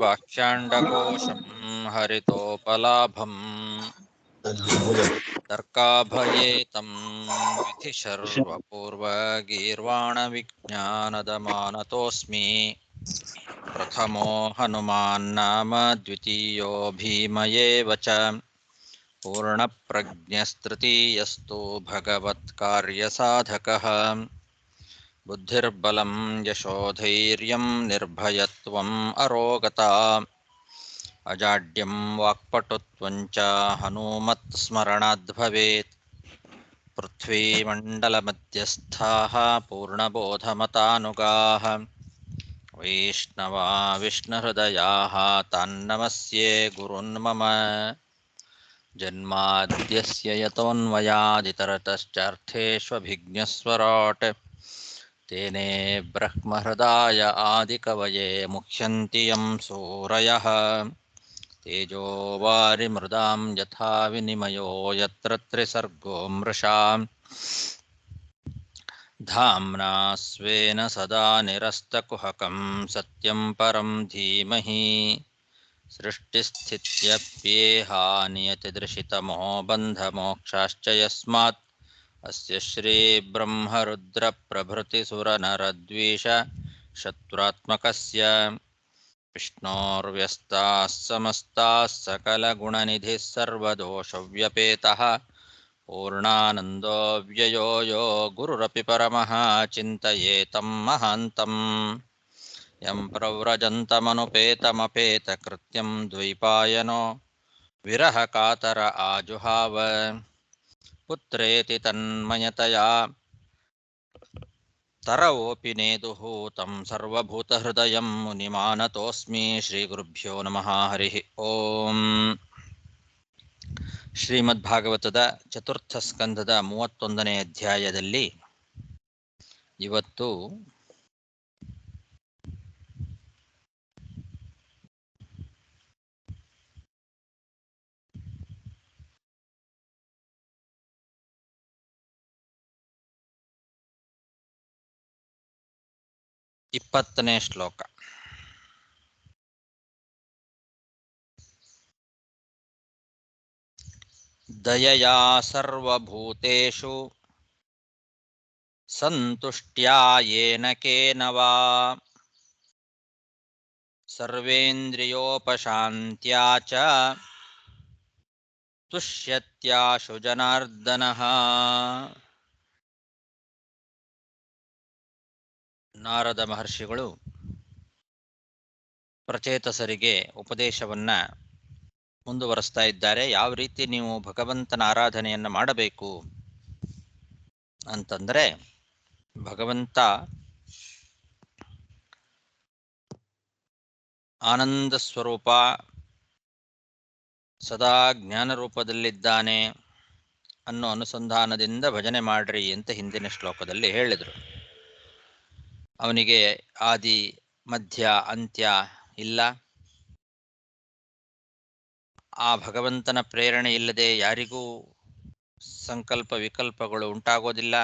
ಬಾಹ್ಯಾಂಡಕೋಶಂ ಹರಿತೋಪಲಾಭಂ ತರ್ಕಾಭಯೇತಂ ವಿಧಿಶರ್ವಪೂರ್ವಗೀರ್ವಾಣವಿಜ್ಞಾನದಮಾನತೋऽಸ್ಮಿ ಪ್ರಥಮೋ ಹನುಮಾನ್ನಾಮ ದ್ವಿತೀಯೋ ಭೀಮಯೇವ ಚ ಪೂರ್ಣಪ್ರಜ್ಞಸ್ತೃತೀಯಸ್ತು ಭಗವತ್ಕಾರ್ಯಸಾಧಕಃ ಬುದ್ಧಿರ್ಬಲಂ ಯಶೋಧೈರ್ಯಂ ನಿರ್ಭಯತ್ವಂ ಅರೋಗತಾ ಅಜಾಡ್ಯಂ ವಾಕ್ಪಟುತ್ವಂಚ ಹನುಮತ್ ಸ್ಮರಣಾದ್ ಭವೇತ್ ಪೃಥ್ವೀಮಂಡಲಮಧ್ಯಸ್ಥಾಃ ಪೂರ್ಣಬೋಧಮತಾನುಗಾಃ ವೈಷ್ಣವಾ ವಿಷ್ಣುಹೃದಯಾಃ ತಾನ್ನಮಸ್ಯೆ ಗುರುನ್ ಮಮ ಜನ್ಮಾದ್ಯಸ್ಯ ಯತೋನ್ಮಯಾದಿತರತಶ್ಚಾರ್ಥೇಷ್ವಭಿಜ್ಞಸ್ವರಾಟ್ ತೇನೇ ಬ್ರಹ್ಮಹೃದಾಯ ಆದಿಕವಯೇ ಮುಹ್ಯಂತಿ ಯಂ ಸೂರಯಃ ತೇಜೋ ವಾರಿಮೃದಾಂ ಯಥಾ ವಿನಿಮಯೋ ಯತ್ರ ತ್ರಿಸರ್ಗೋ ಮೃಷಾ ಧಾಮ್ನಾ ಸ್ವೇನ ಸದಾ ನಿರಸ್ತಕುಹಕಂ ಸತ್ಯಂ ಪರಂ ಧೀಮಹಿ ಸೃಷ್ಟಿಸ್ಥಿತ್ಯಪ್ಯೇಹಾ ನಿಯತಿದೃಶಿತಮೋ ಬಂಧಮೋಕ್ಷಾಶ್ಚ ಯಸ್ಮಾತ್ ಅಸ್ಯ ಶ್ರೀ ಬ್ರಹ್ಮರುದ್ರ ಪ್ರಭೃತಿ ಸುರನರದ್ವೀಷ ಶತ್ರುತ್ಮಕಸ್ಯ ವಿಷ್ಣೋರ್ವ್ಯಸ್ತಾಃ ಸಮಸ್ತಾಃ ಸಕಲಗುಣನಿಧಿಃ ಸರ್ವದೋಷವ್ಯಪೇತಃ ಪೂರ್ಣಾನಂದೋ ವ್ಯಯೋ ಯೋ ಗುರುರಪಿ ಪರಮಃ ಚಿಂತಯೇತಂ ಮಹಾಂತಂ ಯಂ ಪ್ರವ್ರಜन्तಮನುಪೇತಮಪೇತಕೃತ್ಯಂ ದ್ವೈಪಾಯನೋ ವಿರಹ ಕಾತರ ಆಜುಹಾವ ಪುತ್ರೇತಿ ತನ್ಮಯತಯಾ ತರವೋಪಿ ನೇದುಃ तं ಸರ್ವಭೂತಹೃದಯಂ ಮುನಿಮಾನತೋಸ್ಮಿ ಶ್ರೀಗುರುಭ್ಯೋ ನಮಃ ಹರಿಃ ಓಂ. ಶ್ರೀಮದ್ಭಾಗವತದ ಚತುರ್ಥ ಸ್ಕಂದದ 31ನೇ ಅಧ್ಯಾಯದಲ್ಲಿ ಇವತ್ತು ಇಪ್ಪತ್ತನೇ ಶ್ಲೋಕ. ದಯಯಾ ಸರ್ವಭೂತೇಷು ಸಂತುಷ್ಟ್ಯಾ ಯೇನ ಕೇನ ವಾ ಸರ್ವೇಂದ್ರಿಯೋಪಶಾಂತ್ಯಾ ಚ ತುಷ್ಯತ್ಯಾಶು ಜನಾರ್ದನಃ. ನಾರದ ಮಹರ್ಷಿಗಳು ಪ್ರಚೇತಸರಿಗೆ ಉಪದೇಶವನ್ನ ಮುಂದುವರಿಸ್ತಾ ಇದ್ದಾರೆ. ಯಾವ ರೀತಿ ನೀವು ಭಗವಂತನ ಆರಾಧನೆಯನ್ನು ಮಾಡಬೇಕು ಅಂತಂದರೆ, ಭಗವಂತ ಆನಂದ ಸ್ವರೂಪ, ಸದಾ ಜ್ಞಾನ ರೂಪದಲ್ಲಿದ್ದಾನೆ ಅನ್ನೋ ಅನುಸಂಧಾನದಿಂದ ಭಜನೆ ಮಾಡ್ರಿ ಅಂತ ಹಿಂದಿನ ಶ್ಲೋಕದಲ್ಲಿ ಹೇಳಿದರು. ಅವನಿಗೆ ಆದಿ ಮಧ್ಯ ಅಂತ್ಯ ಇಲ್ಲ. ಆ ಭಗವಂತನ ಪ್ರೇರಣೆ ಇಲ್ಲದೆ ಯಾರಿಗೂ ಸಂಕಲ್ಪ ವಿಕಲ್ಪಗಳು ಉಂಟಾಗೋದಿಲ್ಲ.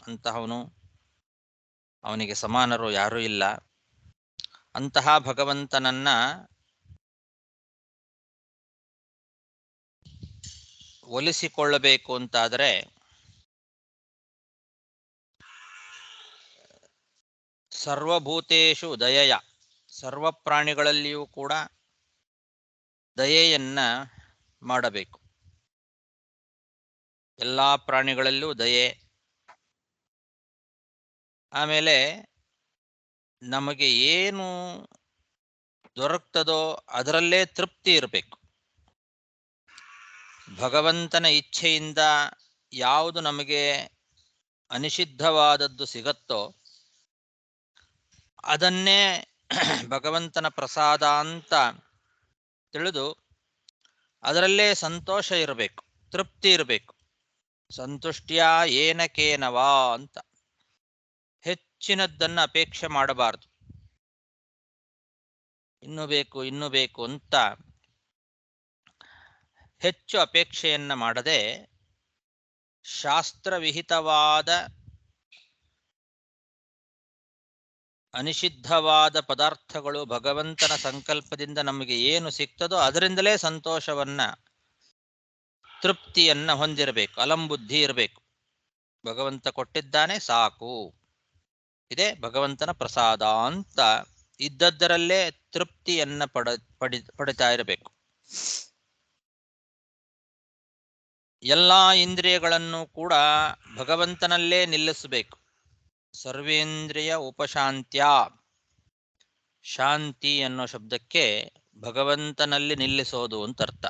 ಅಂತಹವನು, ಅವನಿಗೆ ಸಮಾನರು ಯಾರೂ ಇಲ್ಲ. ಅಂತಹ ಭಗವಂತನನ್ನ ಒಲಿಸಿಕೊಳ್ಳಬೇಕು ಅಂತಾದರೆ ಸರ್ವಭೂತೇಷು ದಯೆಯ, ಸರ್ವ ಪ್ರಾಣಿಗಳಲ್ಲಿಯೂ ಕೂಡ ದಯೆಯನ್ನ ಮಾಡಬೇಕು. ಎಲ್ಲ ಪ್ರಾಣಿಗಳಲ್ಲೂ ದಯೆ. ಆಮೇಲೆ ನಮಗೆ ಏನು ದೊರಕ್ತದೋ ಅದರಲ್ಲೇ ತೃಪ್ತಿ ಇರಬೇಕು. ಭಗವಂತನ ಇಚ್ಛೆಯಿಂದ ಯಾವುದು ನಮಗೆ ಅನಿಷಿದ್ಧವಾದದ್ದು ಸಿಗತ್ತೋ ಅದನ್ನೇ ಭಗವಂತನ ಪ್ರಸಾದ ಅಂತ ತಿಳಿದು ಅದರಲ್ಲೇ ಸಂತೋಷ ಇರಬೇಕು, ತೃಪ್ತಿ ಇರಬೇಕು. ಸಂತುಷ್ಟ್ಯ ಏನ ಕೇನವಾ ಅಂತ ಹೆಚ್ಚಿನದ್ದನ್ನು ಅಪೇಕ್ಷೆ ಮಾಡಬಾರದು. ಇನ್ನೂ ಬೇಕು ಇನ್ನೂ ಬೇಕು ಅಂತ ಹೆಚ್ಚು ಅಪೇಕ್ಷೆಯನ್ನು ಮಾಡದೆ ಶಾಸ್ತ್ರವಿಹಿತವಾದ ಅನಿಷಿದ್ಧವಾದ ಪದಾರ್ಥಗಳು ಭಗವಂತನ ಸಂಕಲ್ಪದಿಂದ ನಮಗೆ ಏನು ಸಿಗ್ತದೋ ಅದರಿಂದಲೇ ಸಂತೋಷವನ್ನ, ತೃಪ್ತಿಯನ್ನ ಹೊಂದಿರಬೇಕು. ಅಲಂಬುದ್ಧಿ ಇರಬೇಕು. ಭಗವಂತ ಕೊಟ್ಟಿದ್ದಾನೆ ಸಾಕು, ಇದೇ ಭಗವಂತನ ಪ್ರಸಾದ ಅಂತ ಇದ್ದದ್ದರಲ್ಲೇ ತೃಪ್ತಿಯನ್ನ ಪಡಿತಾ ಇರಬೇಕು. ಎಲ್ಲಾ ಇಂದ್ರಿಯಗಳನ್ನು ಕೂಡ ಭಗವಂತನಲ್ಲೇ ನಿಲ್ಲಿಸಬೇಕು. ಸರ್ವೇಂದ್ರಿಯ ಉಪಶಾಂತ್ಯ. ಶಾಂತಿ ಅನ್ನೋ ಶಬ್ದಕ್ಕೆ ಭಗವಂತನಲ್ಲಿ ನಿಲ್ಲಿಸೋದು ಅಂತ ಅರ್ಥ.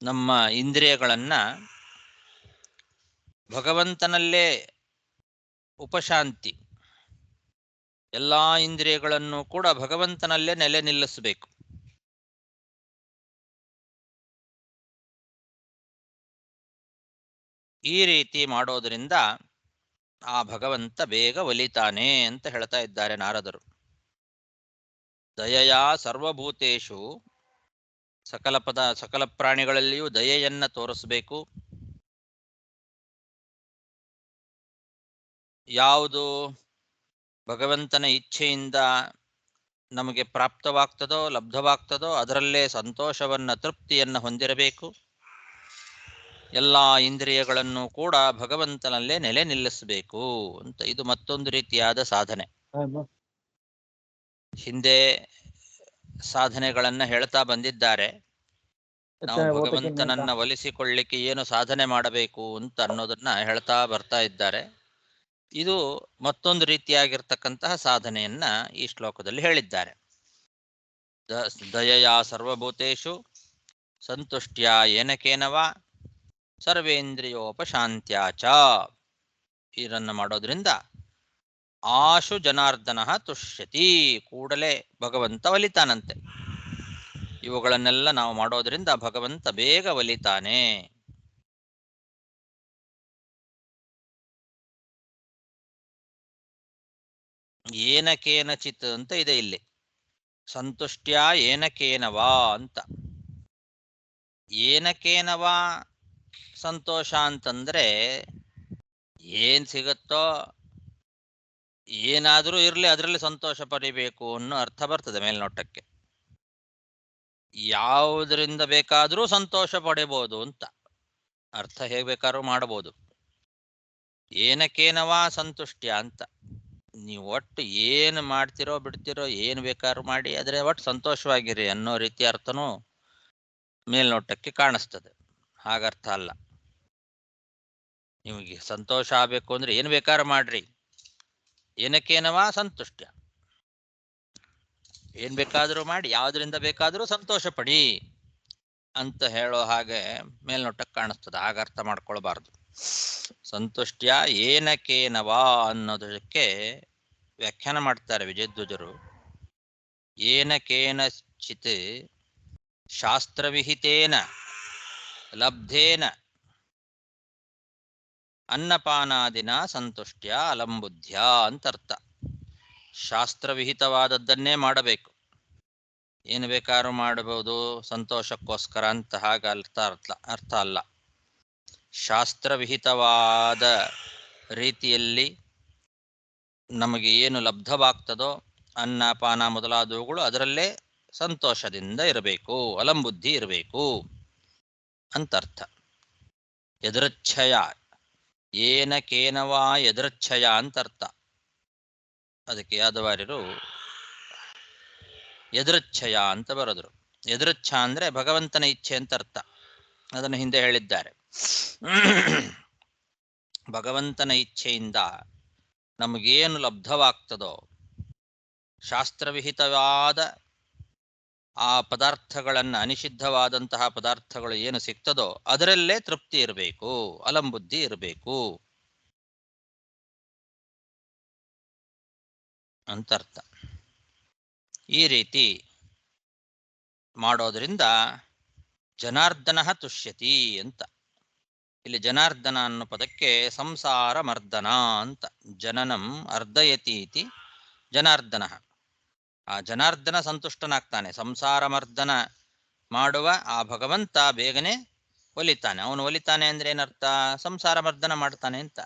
ನಮ್ಮ ಇಂದ್ರಿಯಗಳನ್ನ ಭಗವಂತನಲ್ಲೇ ಉಪಶಾಂತಿ, ಎಲ್ಲಾ ಇಂದ್ರಿಯಗಳನ್ನು ಕೂಡ ಭಗವಂತನಲ್ಲೇ ನೆಲೆ ನಿಲ್ಲಿಸಬೇಕು. ಈ ರೀತಿ ಮಾಡೋದರಿಂದ ಆ ಭಗವಂತ ಬೇಗ ಒಲಿತಾನೆ ಅಂತ ಹೇಳ್ತಾ ಇದ್ದಾರೆ ನಾರದರು. ದಯೆಯ ಸರ್ವಭೂತೇಶು, ಸಕಲ ಪ್ರಾಣಿಗಳಲ್ಲಿಯೂ ದಯೆಯನ್ನ ತೋರಿಸಬೇಕು. ಯಾವುದು ಭಗವಂತನ ಇಚ್ಛೆಯಿಂದ ನಮಗೆ ಪ್ರಾಪ್ತವಾಗ್ತದೋ ಲಬ್ಧವಾಗ್ತದೋ ಅದರಲ್ಲೇ ಸಂತೋಷವನ್ನ, ತೃಪ್ತಿಯನ್ನ ಹೊಂದಿರಬೇಕು. ಎಲ್ಲ ಇಂದ್ರಿಯಗಳನ್ನು ಕೂಡ ಭಗವಂತನಲ್ಲೇ ನೆಲೆ ನಿಲ್ಲಿಸಬೇಕು ಅಂತ. ಇದು ಮತ್ತೊಂದು ರೀತಿಯಾದ ಸಾಧನೆ. ಹಿಂದೆ ಸಾಧನೆಗಳನ್ನ ಹೇಳ್ತಾ ಬಂದಿದ್ದಾರೆ. ನಾವು ಭಗವಂತನನ್ನ ಒಲಿಸಿಕೊಳ್ಳಿಕ್ಕೆ ಏನು ಸಾಧನೆ ಮಾಡಬೇಕು ಅಂತ ಅನ್ನೋದನ್ನ ಹೇಳ್ತಾ ಬರ್ತಾ ಇದ್ದಾರೆ. ಇದು ಮತ್ತೊಂದು ರೀತಿಯಾಗಿರ್ತಕ್ಕಂತಹ ಸಾಧನೆಯನ್ನ ಈ ಶ್ಲೋಕದಲ್ಲಿ ಹೇಳಿದ್ದಾರೆ. ದಯೆಯ ಸರ್ವಭೂತೇಶು ಸಂತುಷ್ಟ್ಯ ಏನಕೇನವ ಸರ್ವೇಂದ್ರಿಯೋಪಶಾಂತ್ಯಾಚ. ಇದನ್ನ ಮಾಡೋದ್ರಿಂದ ಆಶು ಜನಾರ್ದನ ತುಷ್ಯತಿ, ಕೂಡಲೇ ಭಗವಂತ ಒಲಿತಾನಂತೆ. ಇವುಗಳನ್ನೆಲ್ಲ ನಾವು ಮಾಡೋದ್ರಿಂದ ಭಗವಂತ ಬೇಗ ಒಲಿತಾನೆ. ಏನಕೇನಚಿತ್ ಅಂತ ಇದೆ ಇಲ್ಲಿ. ಸಂತುಷ್ಟ್ಯ ಏನಕೇನವಾ ಅಂತ. ಏನಕೇನವಾ ಸಂತೋಷ ಅಂತಂದ್ರೆ ಏನ್ ಸಿಗುತ್ತೋ ಏನಾದ್ರೂ ಇರ್ಲಿ ಅದರಲ್ಲಿ ಸಂತೋಷ ಪಡಿಬೇಕು ಅನ್ನೋ ಅರ್ಥ ಬರ್ತದೆ ಮೇಲ್ನೋಟಕ್ಕೆ. ಯಾವುದರಿಂದ ಬೇಕಾದ್ರೂ ಸಂತೋಷ ಪಡಿಬಹುದು ಅಂತ ಅರ್ಥ, ಹೇಗೆ ಬೇಕಾದ್ರೂ ಮಾಡಬಹುದು. ಏನಕೇನವಾ ಸಂತುಷ್ಟ್ಯ ಅಂತ. ನೀವು ಒಟ್ಟು ಏನು ಮಾಡ್ತಿರೋ ಬಿಡ್ತಿರೋ ಏನು ಬೇಕಾದ್ರೂ ಮಾಡಿ ಆದ್ರೆ ಒಟ್ಟು ಸಂತೋಷವಾಗಿರಿ ಅನ್ನೋ ರೀತಿ ಅರ್ಥನೂ ಮೇಲ್ನೋಟಕ್ಕೆ ಕಾಣಿಸ್ತದೆ. ಹಾಗರ್ಥ ಅಲ್ಲ. ನಿಮಗೆ ಸಂತೋಷ ಆಗ್ಬೇಕು ಅಂದ್ರೆ ಏನು ಬೇಕಾದ್ರೂ ಮಾಡ್ರಿ, ಏನಕ್ಕೇನವಾ ಸಂತುಷ್ಟ್ಯ, ಏನ್ ಬೇಕಾದ್ರೂ ಮಾಡಿ ಯಾವ್ದ್ರಿಂದ ಬೇಕಾದ್ರೂ ಸಂತೋಷ ಪಡಿ ಅಂತ ಹೇಳೋ ಹಾಗೆ ಮೇಲ್ನೋಟಕ್ಕೆ ಕಾಣಿಸ್ತದೆ. ಹಾಗ ಅರ್ಥ ಮಾಡ್ಕೊಳ್ಬಾರ್ದು. ಸಂತುಷ್ಟ್ಯ ಏನಕೇನವಾ ಅನ್ನೋದಕ್ಕೆ ವ್ಯಾಖ್ಯಾನ ಮಾಡ್ತಾರೆ ವಿಜಯಧ್ವಜರು. ಏನಕೇನಚಿತ್ ಶಾಸ್ತ್ರವಿಹಿತೇನ ಲಬ್ಧೇನ ಅನ್ನಪಾನಾದಿನ ಸಂತುಷ್ಟ್ಯ ಅಲಂಬುದ್ಧ್ಯ ಅಂತರ್ಥ. ಶಾಸ್ತ್ರವಿಹಿತವಾದದ್ದನ್ನೇ ಮಾಡಬೇಕು, ಏನು ಬೇಕಾದ್ರೂ ಮಾಡಬಹುದು ಸಂತೋಷಕ್ಕೋಸ್ಕರ ಅಂತ ಹಾಗ ಅರ್ಥ ಅಲ್ಲ. ಶಾಸ್ತ್ರವಿಹಿತವಾದ ರೀತಿಯಲ್ಲಿ ನಮಗೆ ಏನು ಲಬ್ಧವಾಗ್ತದೋ ಅನ್ನ ಪಾನ ಮೊದಲಾದವುಗಳು ಅದರಲ್ಲೇ ಸಂತೋಷದಿಂದ ಇರಬೇಕು, ಅಲಂಬುದ್ಧಿ ಇರಬೇಕು ಅಂತರ್ಥ. ಯದೃಚ್ಛಯ ಏನಕೇನವಾ ಯದೃಚ್ಛಯ ಅಂತರ್ಥ. ಅದಕ್ಕೆ ಯಾದವಾರ್ಯರು ಯದೃಚ್ಛಯ ಅಂತ ಬರೆದರು. ಯದೃಚ್ಛ ಅಂದ್ರೆ ಭಗವಂತನ ಇಚ್ಛೆ ಅಂತ ಅರ್ಥ. ಅದನ್ನು ಹಿಂದೆ ಹೇಳಿದ್ದಾರೆ. ಭಗವಂತನ ಇಚ್ಛೆಯಿಂದ ನಮಗೇನು ಲಬ್ಧವಾಗ್ತದೋ ಶಾಸ್ತ್ರವಿಹಿತವಾದ ಆ ಪದಾರ್ಥಗಳನ್ನ, ಅನಿಷಿದ್ಧವಾದಂತಹ ಪದಾರ್ಥಗಳು ಏನು ಸಿಗ್ತದೋ ಅದರಲ್ಲೇ ತೃಪ್ತಿ ಇರಬೇಕು, ಅಲಂಬುದ್ಧಿ ಇರಬೇಕು ಅಂತರ್ಥ. ಈ ರೀತಿ ಮಾಡೋದ್ರಿಂದ ಜನಾರ್ದನ ತುಷ್ಯತಿ ಅಂತ. ಇಲ್ಲಿ ಜನಾರ್ದನ ಅನ್ನೋ ಪದಕ್ಕೆ ಸಂಸಾರ ಮರ್ದನ ಅಂತ. ಜನನಂ ಅರ್ಧಯತಿ ಇತಿ ಜನಾರ್ದನ. ಆ ಜನಾರ್ದನ ಸಂತುಷ್ಟನಾಗ್ತಾನೆ. ಸಂಸಾರ ಮರ್ದನ ಮಾಡುವ ಆ ಭಗವಂತ ಬೇಗನೆ ಒಲಿತಾನೆ. ಅವನು ಒಲಿತಾನೆ ಅಂದ್ರೆ ಏನರ್ಥ? ಸಂಸಾರ ಮರ್ದನ ಮಾಡ್ತಾನೆ ಅಂತ.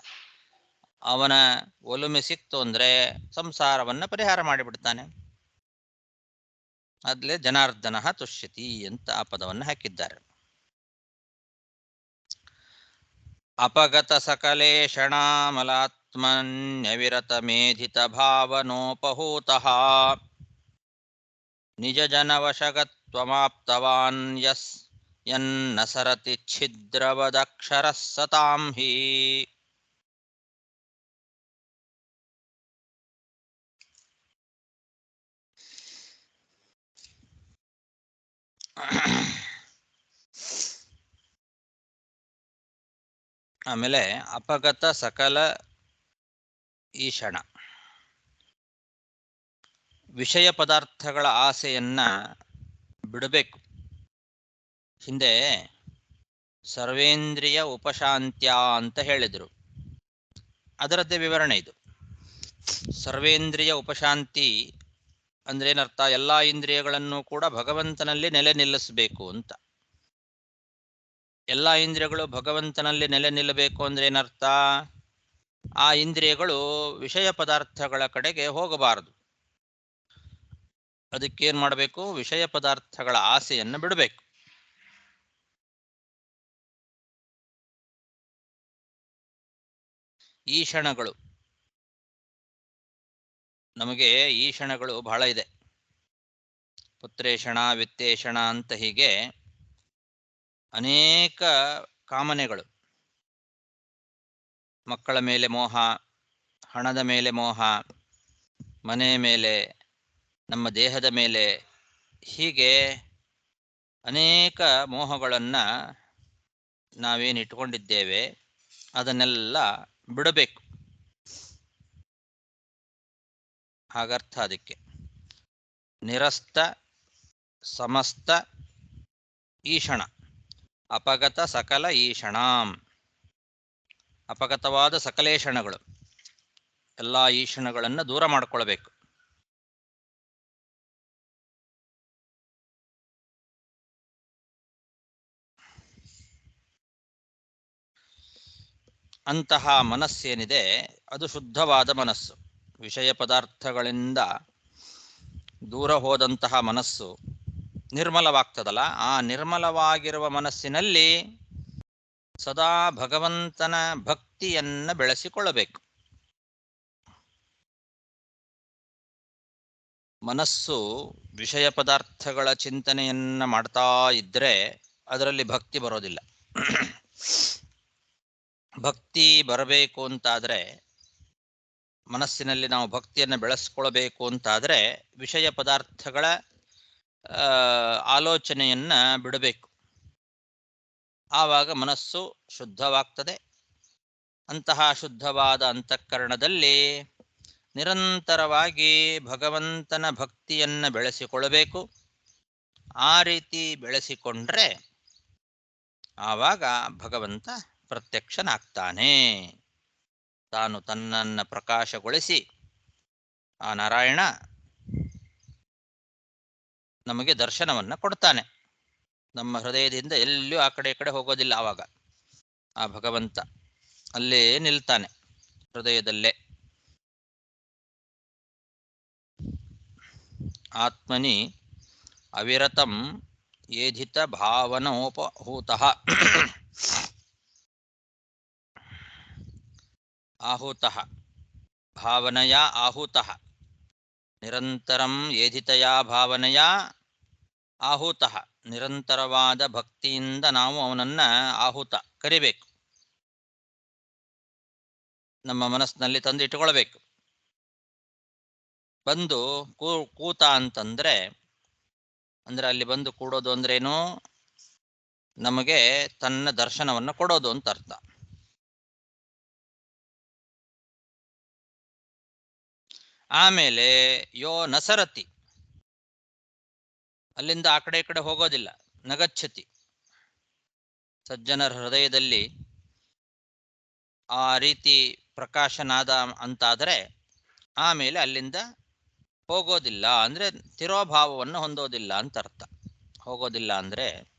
ಅವನ ಒಲುಮೆ ಸಿಕ್ತು ಅಂದ್ರೆ ಸಂಸಾರವನ್ನ ಪರಿಹಾರ ಮಾಡಿಬಿಡ್ತಾನೆ. ಅದ್ಲೇ ಜನಾರ್ದನ ತುಷ್ಯತಿ ಅಂತ ಆ ಪದವನ್ನು ಹಾಕಿದ್ದಾರೆ. ಅಪಗತ ಸಕಲೇಶಣಾಮಲಾತ್ಮನ್ಯವಿರತ ಮೇಧಿತ ಭಾವನೋಪಹೂತಃ ನಿಜ ಜನವಶಗತ್ವಮಾಪ್ತವಾನ್ ಯನ್ನ ಸರತಿ ಛಿದ್ರವದಕ್ಷರಃ ಸತಾಂ ಹಿ. ಆಮೇಲೆ ಅಪಗತ ಸಕಲ ಈಶಣ, ವಿಷಯ ಪದಾರ್ಥಗಳ ಆಸೆಯನ್ನ ಬಿಡಬೇಕು. ಹಿಂದೆ ಸರ್ವೇಂದ್ರಿಯ ಉಪಶಾಂತ್ಯ ಅಂತ ಹೇಳಿದರು. ಅದರದ್ದೇ ವಿವರಣೆ ಇದು. ಸರ್ವೇಂದ್ರಿಯ ಉಪಶಾಂತಿ ಅಂದ್ರೆ ಏನರ್ಥ? ಎಲ್ಲಾ ಇಂದ್ರಿಯಗಳನ್ನು ಕೂಡ ಭಗವಂತನಲ್ಲಿ ನೆಲೆ ನಿಲ್ಲಿಸಬೇಕು ಅಂತ. ಎಲ್ಲಾ ಇಂದ್ರಿಯಗಳು ಭಗವಂತನಲ್ಲಿ ನೆಲೆ ನಿಲ್ಲಬೇಕು ಅಂದ್ರೆ ಏನರ್ಥ? ಆ ಇಂದ್ರಿಯಗಳು ವಿಷಯ ಪದಾರ್ಥಗಳ ಕಡೆಗೆ ಹೋಗಬಾರದು. ಅದಕ್ಕೇನ್ ಮಾಡಬೇಕು? ವಿಷಯ ಪದಾರ್ಥಗಳ ಆಸೆಯನ್ನು ಬಿಡಬೇಕು. ಈಷಣಗಳು, ನಮಗೆ ಈಷಣಗಳು ಬಹಳ ಇದೆ. ಪುತ್ರೇಷಣ, ವಿತ್ತೇಷಣ ಅಂತ ಹೀಗೆ ಅನೇಕ ಕಾಮನೆಗಳು. ಮಕ್ಕಳ ಮೇಲೆ ಮೋಹ, ಹಣದ ಮೇಲೆ ಮೋಹ, ಮನೆಯ ಮೇಲೆ, ನಮ್ಮ ದೇಹದ ಮೇಲೆ, ಹೀಗೆ ಅನೇಕ ಮೋಹಗಳನ್ನ ನಾವೇನು ಇಟ್ಕೊಂಡಿದ್ದೇವೆ ಅದನ್ನೆಲ್ಲ ಬಿಡಬೇಕು. ಹಾಗರ್ಥ ಅದಕ್ಕೆ ನಿರಸ್ತ ಸಮಸ್ತ ಈಷಣ, ಅಪಗತ ಸಕಲ ಈಷಣಾಂ. ಅಪಗತವಾದ ಸಕಲೇಷಣಗಳು, ಎಲ್ಲ ಈಷಣಗಳನ್ನು ದೂರ ಮಾಡಿಕೊಳ್ಬೇಕು. ಅಂತಹ ಮನಸ್ಸೇನಿದೆ ಅದು ಶುದ್ಧವಾದ ಮನಸ್ಸು. ವಿಷಯ ಪದಾರ್ಥಗಳಿಂದ ದೂರ ಹೋದಂತಹ ಮನಸ್ಸು ನಿರ್ಮಲವಾಗ್ತದಲ್ಲ, ಆ ನಿರ್ಮಲವಾಗಿರುವ ಮನಸ್ಸಿನಲ್ಲಿ ಸದಾ ಭಗವಂತನ ಭಕ್ತಿಯನ್ನ ಬೆಳೆಸಿಕೊಳ್ಳಬೇಕು. ಮನಸ್ಸು ವಿಷಯ ಪದಾರ್ಥಗಳ ಚಿಂತನೆಯನ್ನ ಮಾಡ್ತಾ ಇದ್ರೆ ಅದರಲ್ಲಿ ಭಕ್ತಿ ಬರೋದಿಲ್ಲ. ಭಕ್ತಿ ಬರಬೇಕು ಅಂತಾದ್ರೆ, ಮನಸ್ಸಿನಲ್ಲಿ ನಾವು ಭಕ್ತಿಯನ್ನು ಬೆಳೆಸ್ಕೊಳ್ಬೇಕು ಅಂತಾದ್ರೆ ವಿಷಯ ಪದಾರ್ಥಗಳ ಆಲೋಚನೆಯನ್ನ ಬಿಡಬೇಕು. ಆವಾಗ ಮನಸ್ಸು ಶುದ್ಧವಾಗ್ತದೆ. ಅಂತಹ ಶುದ್ಧವಾದ ಅಂತಃಕರಣದಲ್ಲಿ ನಿರಂತರವಾಗಿ ಭಗವಂತನ ಭಕ್ತಿಯನ್ನ ಬೆಳೆಸಿಕೊಳ್ಳಬೇಕು. ಆ ರೀತಿ ಬೆಳೆಸಿಕೊಂಡ್ರೆ ಆವಾಗ ಭಗವಂತ ಪ್ರತ್ಯಕ್ಷನಾಗ್ತಾನೆ. ತಾನು ತನ್ನನ್ನು ಪ್ರಕಾಶಗೊಳಿಸಿ ಆ ನಾರಾಯಣ ನಮಗೆ ದರ್ಶನವನ್ನ ಕೊಡ್ತಾನೆ. ನಮ್ಮ ಹೃದಯದಿಂದ ಎಲ್ಲೂ ಆ ಕಡೆ ಈ ಕಡೆ ಹೋಗೋದಿಲ್ಲ. ಆವಾಗ ಆ ಭಗವಂತ ಅಲ್ಲೇ ನಿಲ್ತಾನೆ, ಹೃದಯದಲ್ಲೇ. ಆತ್ಮನಿ ಅವಿರತಂ ಏಧಿತ ಭಾವನೋಪಹೂತಃ. ಆಹುತಃ ಭಾವನೆಯ ಆಹುತಃ, ನಿರಂತರಂ ಏಧಿತಯಾ ಭಾವನೆಯ ಆಹುತಃ. ನಿರಂತರವಾದ ಭಕ್ತಿಯಿಂದ ನಾವು ಅವನನ್ನ ಆಹುತ ಕರಿಬೇಕು, ನಮ್ಮ ಮನಸ್ಸಿನಲ್ಲಿ ತಂದು ಇಟ್ಟುಕೊಳ್ಬೇಕು. ಬಂದು ಕೂತ ಅಂತಂದ್ರೆ ಅಂದ್ರೆ ಅಲ್ಲಿ ಬಂದು ಕೂಡೋದು ಅಂದ್ರೇನು? ನಮಗೆ ತನ್ನ ದರ್ಶನವನ್ನು ಕೊಡೋದು ಅಂತ ಅರ್ಥ. ಆಮೇಲೆ ಯೋ ನಸರತಿ, ಅಲ್ಲಿಂದ ಆ ಕಡೆ ಈ ಕಡೆ ಹೋಗೋದಿಲ್ಲ. ನಗಚ್ಚತಿ, ಸಜ್ಜನರ ಹೃದಯದಲ್ಲಿ ಆ ರೀತಿ ಪ್ರಕಾಶನಾದ ಅಂತಾದರೆ ಆಮೇಲೆ ಅಲ್ಲಿಂದ ಹೋಗೋದಿಲ್ಲ. ಅಂದ್ರೆ ತಿರೋಭಾವವನ್ನು ಹೊಂದೋದಿಲ್ಲ ಅಂತ ಅರ್ಥ. ಹೋಗೋದಿಲ್ಲ ಅಂದ್ರೆ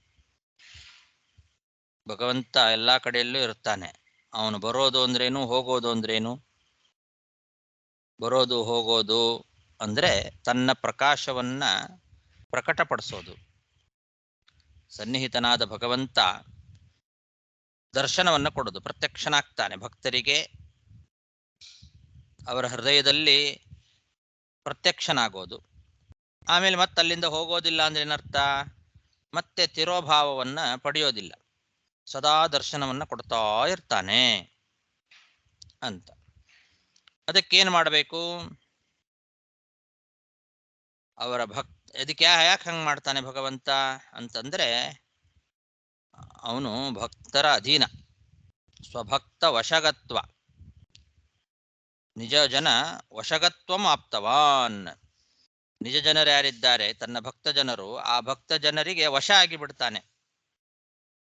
ಭಗವಂತ ಎಲ್ಲಾ ಕಡೆಯಲ್ಲೂ ಇರ್ತಾನೆ. ಅವನು ಬರೋದು ಅಂದ್ರೇನು, ಹೋಗೋದು ಅಂದ್ರೇನು, ಬರೋದು ಹೋಗೋದು ಅಂದ್ರೆ ತನ್ನ ಪ್ರಕಾಶವನ್ನ ಪ್ರಕಟಪಡಿಸೋದು. ಸನ್ನಿಹಿತನಾದ ಭಗವಂತ ದರ್ಶನವನ್ನ ಕೊಡೋದು, ಪ್ರತ್ಯಕ್ಷನಾಗ್ತಾನೆ ಭಕ್ತರಿಗೆ, ಅವರ ಹೃದಯದಲ್ಲಿ ಪ್ರತ್ಯಕ್ಷನಾಗೋದು. ಆಮೇಲೆ ಮತ್ತೆ ಅಲ್ಲಿಂದ ಹೋಗೋದಿಲ್ಲ ಅಂದ್ರೆ ಏನರ್ಥ? ಮತ್ತೆ ತಿರೋಭಾವವನ್ನ ಪಡೆಯೋದಿಲ್ಲ, ಸದಾ ದರ್ಶನವನ್ನ ಕೊಡ್ತಾ ಇರ್ತಾನೆ ಅಂತ. ಅದಕ್ಕೇನು ಮಾಡಬೇಕು? ಅವರ ಅದಕ್ಕೆ ಯಾಕೆ ಹಂಗೆ ಮಾಡ್ತಾನೆ ಭಗವಂತ ಅಂತಂದ್ರೆ, ಅವನು ಭಕ್ತರ ಅಧೀನ, ಸ್ವಭಕ್ತ ವಶಗತ್ವ, ನಿಜ ಜನ ವಶಗತ್ವಂ ಆಪ್ತವಾನ್. ನಿಜ ಜನರು ಯಾರಿದ್ದಾರೆ, ತನ್ನ ಭಕ್ತ ಜನರು, ಆ ಭಕ್ತ ಜನರಿಗೆ ವಶ ಆಗಿಬಿಡ್ತಾನೆ,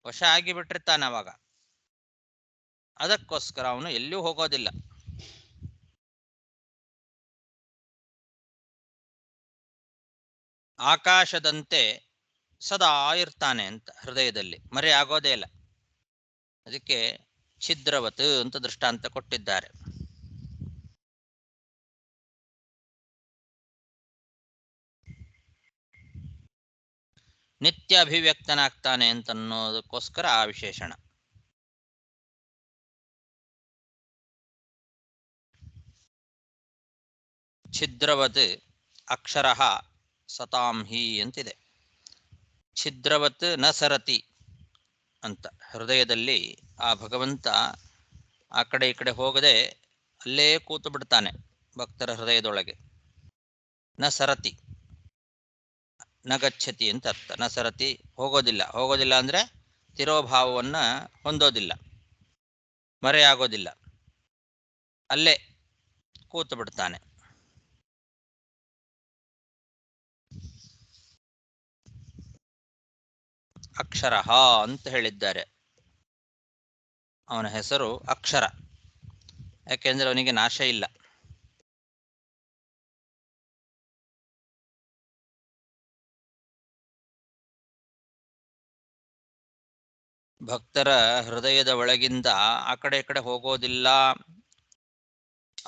ವಶ ಆಗಿಬಿಟ್ಟಿರ್ತಾನೆ ಅವಾಗ. ಅದಕ್ಕೋಸ್ಕರ ಅವನು ಎಲ್ಲಿಯೂ ಹೋಗೋದಿಲ್ಲ. ಆಕಾಶದಂತೆ ಸದಾ ಇರ್ತಾನೆ ಅಂತ ಹೃದಯದಲ್ಲಿ, ಮರೆ ಆಗೋದೇ ಇಲ್ಲ. ಅದಕ್ಕೆ ಛಿದ್ರವತ್ ಅಂತ ದೃಷ್ಟಾಂತ ಕೊಟ್ಟಿದ್ದಾರೆ. ನಿತ್ಯ ಅಭಿವ್ಯಕ್ತನಾಗ್ತಾನೆ ಅಂತನ್ನೋದಕ್ಕೋಸ್ಕರ ಆ ವಿಶೇಷಣ. ಛಿದ್ರವತ್ ಅಕ್ಷರ ಸತಾಂ ಹಿ ಅಂತಿದೆ. ಛಿದ್ರವತ್ ನ ಸರತಿ ಅಂತ, ಹೃದಯದಲ್ಲಿ ಆ ಭಗವಂತ ಆ ಕಡೆ ಈ ಕಡೆ ಹೋಗದೆ ಅಲ್ಲೇ ಕೂತು ಬಿಡ್ತಾನೆ ಭಕ್ತರ ಹೃದಯದೊಳಗೆ. ನ ಸರತಿ ನ ಗಚ್ಚತಿ ಅಂತ ಅರ್ಥ. ನ ಸರತಿ ಹೋಗೋದಿಲ್ಲ, ಹೋಗೋದಿಲ್ಲ ಅಂದ್ರೆ ತಿರೋಭಾವವನ್ನ ಹೊಂದೋದಿಲ್ಲ, ಮರೆಯಾಗೋದಿಲ್ಲ, ಅಲ್ಲೇ ಕೂತು ಬಿಡ್ತಾನೆ. ಅಕ್ಷರ ಅಂತ ಹೇಳಿದ್ದಾರೆ. ಅವನ ಹೆಸರು ಅಕ್ಷರ, ಯಾಕೆಂದ್ರೆ ಅವನಿಗೆ ನಾಶ ಇಲ್ಲ. ಭಕ್ತರ ಹೃದಯದ ಒಳಗಿಂದ ಆ ಕಡೆ ಈ ಕಡೆ ಹೋಗೋದಿಲ್ಲ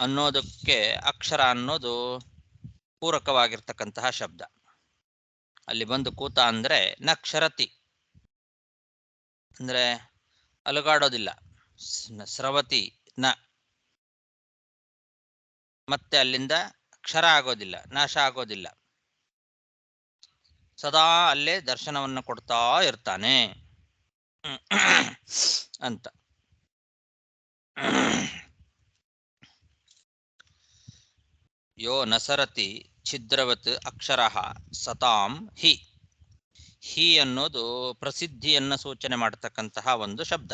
ಅನ್ನೋದಕ್ಕೆ ಅಕ್ಷರ ಅನ್ನೋದು ಪೂರಕವಾಗಿರ್ತಕ್ಕಂತಹ ಶಬ್ದ. ಅಲ್ಲಿ ಬಂದು ಕೂತ ಅಂದ್ರೆ ನಕ್ಷರತಿ ಅಂದ್ರೆ ಅಲುಗಾಡೋದಿಲ್ಲ, ಸ್ರವತಿ ನ, ಮತ್ತೆ ಅಲ್ಲಿಂದ ಕ್ಷರ ಆಗೋದಿಲ್ಲ, ನಾಶ ಆಗೋದಿಲ್ಲ, ಸದಾ ಅಲ್ಲೇ ದರ್ಶನವನ್ನು ಕೊಡ್ತಾ ಇರ್ತಾನೆ ಅಂತ. ಯೋ ನಸರತಿ ಛಿದ್ರವತ್ ಅಕ್ಷರ ಸತಾಂ ಹಿ. ಹಿ ಅನ್ನೋದು ಪ್ರಸಿದ್ಧಿಯನ್ನ ಸೂಚನೆ ಮಾಡತಕ್ಕಂತಹ ಒಂದು ಶಬ್ದ.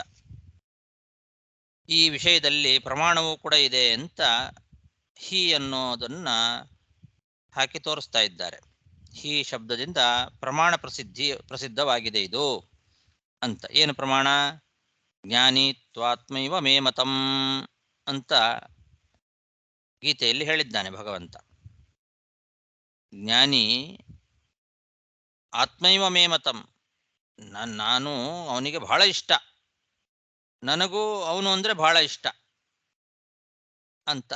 ಈ ವಿಷಯದಲ್ಲಿ ಪ್ರಮಾಣವೂ ಕೂಡ ಇದೆ ಅಂತ ಹಿ ಅನ್ನೋದನ್ನ ಹಾಕಿ ತೋರಿಸ್ತಾ ಇದ್ದಾರೆ. ಹಿ ಶಬ್ದದಿಂದ ಪ್ರಮಾಣ ಪ್ರಸಿದ್ಧವಾಗಿದೆ ಇದು ಅಂತ. ಏನು ಪ್ರಮಾಣ? ಜ್ಞಾನಿ ತ್ವಾತ್ಮೈವ ಮೇ ಮತಂ ಅಂತ ಗೀತೆಯಲ್ಲಿ ಹೇಳಿದ್ದಾನೆ ಭಗವಂತ. ಜ್ಞಾನಿ ಆತ್ಮೈವ ಮೇ ಮತಂ, ನಾನು ಅವನಿಗೆ ಬಹಳ ಇಷ್ಟ, ನನಗೂ ಅವನು ಅಂದ್ರೆ ಬಹಳ ಇಷ್ಟ ಅಂತ,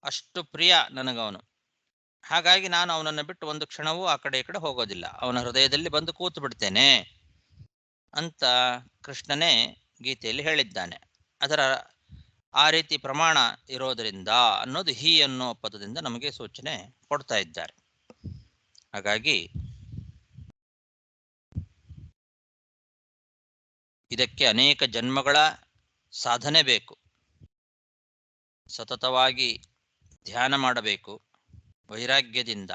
ಅಷ್ಟು ಪ್ರಿಯ ನನಗವನು. ಹಾಗಾಗಿ ನಾನು ಅವನನ್ನು ಬಿಟ್ಟು ಒಂದು ಕ್ಷಣವೂ ಆ ಕಡೆ ಈ ಕಡೆ ಹೋಗೋದಿಲ್ಲ, ಅವನ ಹೃದಯದಲ್ಲಿ ಬಂದು ಕೂತು ಬಿಡ್ತೇನೆ ಅಂತ ಕೃಷ್ಣನೇ ಗೀತೆಯಲ್ಲಿ ಹೇಳಿದ್ದಾನೆ. ಅದರ ಆ ರೀತಿ ಪ್ರಮಾಣ ಇರೋದರಿಂದ ಅನ್ನೋದು ಹಿ ಅನ್ನೋ ಪದದಿಂದ ನಮಗೆ ಸೂಚನೆ ಕೊಡ್ತಾ ಇದ್ದಾರೆ. ಹಾಗಾಗಿ ಇದಕ್ಕೆ ಅನೇಕ ಜನ್ಮಗಳ ಸಾಧನೆ ಬೇಕು, ಸತತವಾಗಿ ಧ್ಯಾನ ಮಾಡಬೇಕು, ವೈರಾಗ್ಯದಿಂದ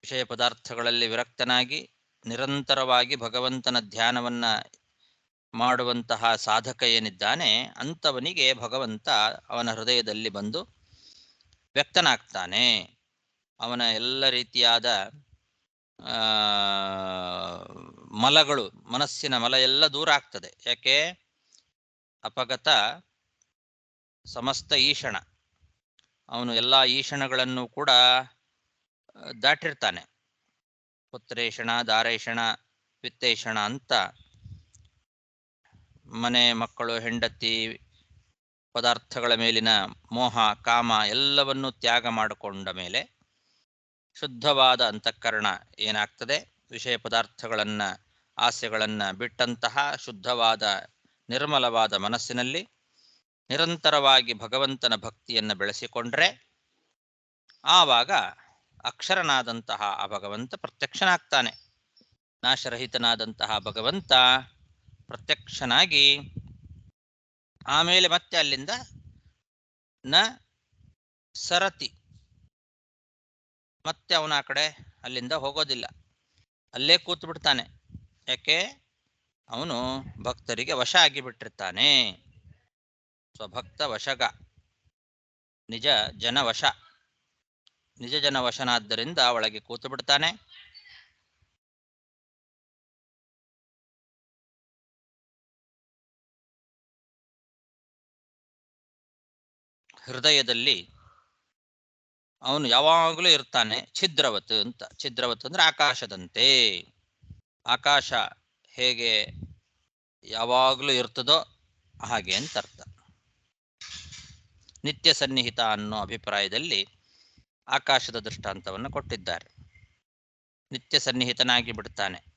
ವಿಷಯ ಪದಾರ್ಥಗಳಲ್ಲಿ ವಿರಕ್ತನಾಗಿ ನಿರಂತರವಾಗಿ ಭಗವಂತನ ಧ್ಯಾನವನ್ನ ಮಾಡುವಂತಹ ಸಾಧಕ ಏನಿದ್ದಾನೆ ಅಂಥವನಿಗೆ ಭಗವಂತ ಅವನ ಹೃದಯದಲ್ಲಿ ಬಂದು ವ್ಯಕ್ತನಾಗ್ತಾನೆ. ಅವನ ಎಲ್ಲ ರೀತಿಯಾದ ಮಲಗಳು, ಮನಸ್ಸಿನ ಮಲ ಎಲ್ಲ ದೂರ ಆಗ್ತದೆ. ಯಾಕೆ? ಅಪಗತ ಸಮಸ್ತ ಈಶಣ, ಅವನು ಎಲ್ಲ ಈಶಣಗಳನ್ನು ಕೂಡ ದಾಟಿರ್ತಾನೆ. ಪುತ್ರೇಷಣ, ದಾರೇಷಣ, ವಿತ್ತೇಷಣ ಅಂತ ಮನೆ, ಮಕ್ಕಳು, ಹೆಂಡತಿ, ಪದಾರ್ಥಗಳ ಮೇಲಿನ ಮೋಹ ಕಾಮ ಎಲ್ಲವನ್ನು ತ್ಯಾಗ ಮಾಡಿಕೊಂಡ ಮೇಲೆ ಶುದ್ಧವಾದ ಅಂತಃಕರಣ ಏನಾಗ್ತದೆ, ವಿಷಯ ಪದಾರ್ಥಗಳನ್ನು ಆಸೆಗಳನ್ನು ಬಿಟ್ಟಂತಹ ಶುದ್ಧವಾದ ನಿರ್ಮಲವಾದ ಮನಸ್ಸಿನಲ್ಲಿ ನಿರಂತರವಾಗಿ ಭಗವಂತನ ಭಕ್ತಿಯನ್ನು ಬೆಳೆಸಿಕೊಂಡ್ರೆ ಆವಾಗ ಅಕ್ಷರನಾದಂತಹ ಆ ಭಗವಂತ ಪ್ರತ್ಯಕ್ಷನಾಗ್ತಾನೆ. ನಾಶರಹಿತನಾದಂತಹ ಭಗವಂತ ಪ್ರತ್ಯಕ್ಷನಾಗಿ ಆಮೇಲೆ ಮತ್ತೆ ಅಲ್ಲಿಂದ ನ ಸರತಿ, ಮತ್ತೆ ಅವನ ಆ ಕಡೆ ಅಲ್ಲಿಂದ ಹೋಗೋದಿಲ್ಲ, ಅಲ್ಲೇ ಕೂತು ಬಿಡ್ತಾನೆ. ಯಾಕೆ? ಅವನು ಭಕ್ತರಿಗೆ ವಶ ಆಗಿಬಿಟ್ಟಿರ್ತಾನೆ. ಸ್ವಭಕ್ತ ವಶಗ, ನಿಜ ಜನವಶ, ನಿಜ ಜನವಶನಾದ್ದರಿಂದ ಒಳಗೆ ಕೂತು ಬಿಡ್ತಾನೆ. ಹೃದಯದಲ್ಲಿ ಅವನು ಯಾವಾಗಲೂ ಇರ್ತಾನೆ. ಛಿದ್ರವತ್ ಅಂತ, ಛಿದ್ರವತ್ ಅಂದ್ರೆ ಆಕಾಶದಂತೆ. ಆಕಾಶ ಹೇಗೆ ಯಾವಾಗಲೂ ಇರ್ತದೋ ಹಾಗೆ ಅಂತ ಅರ್ಥ. ನಿತ್ಯ ಸನ್ನಿಹಿತ ಅನ್ನೋ ಅಭಿಪ್ರಾಯದಲ್ಲಿ ಆಕಾಶದ ದೃಷ್ಟಾಂತವನ್ನು ಕೊಟ್ಟಿದ್ದಾರೆ. ನಿತ್ಯ ಸನ್ನಿಹಿತನಾಗಿ ಬಿಡ್ತಾನೆ.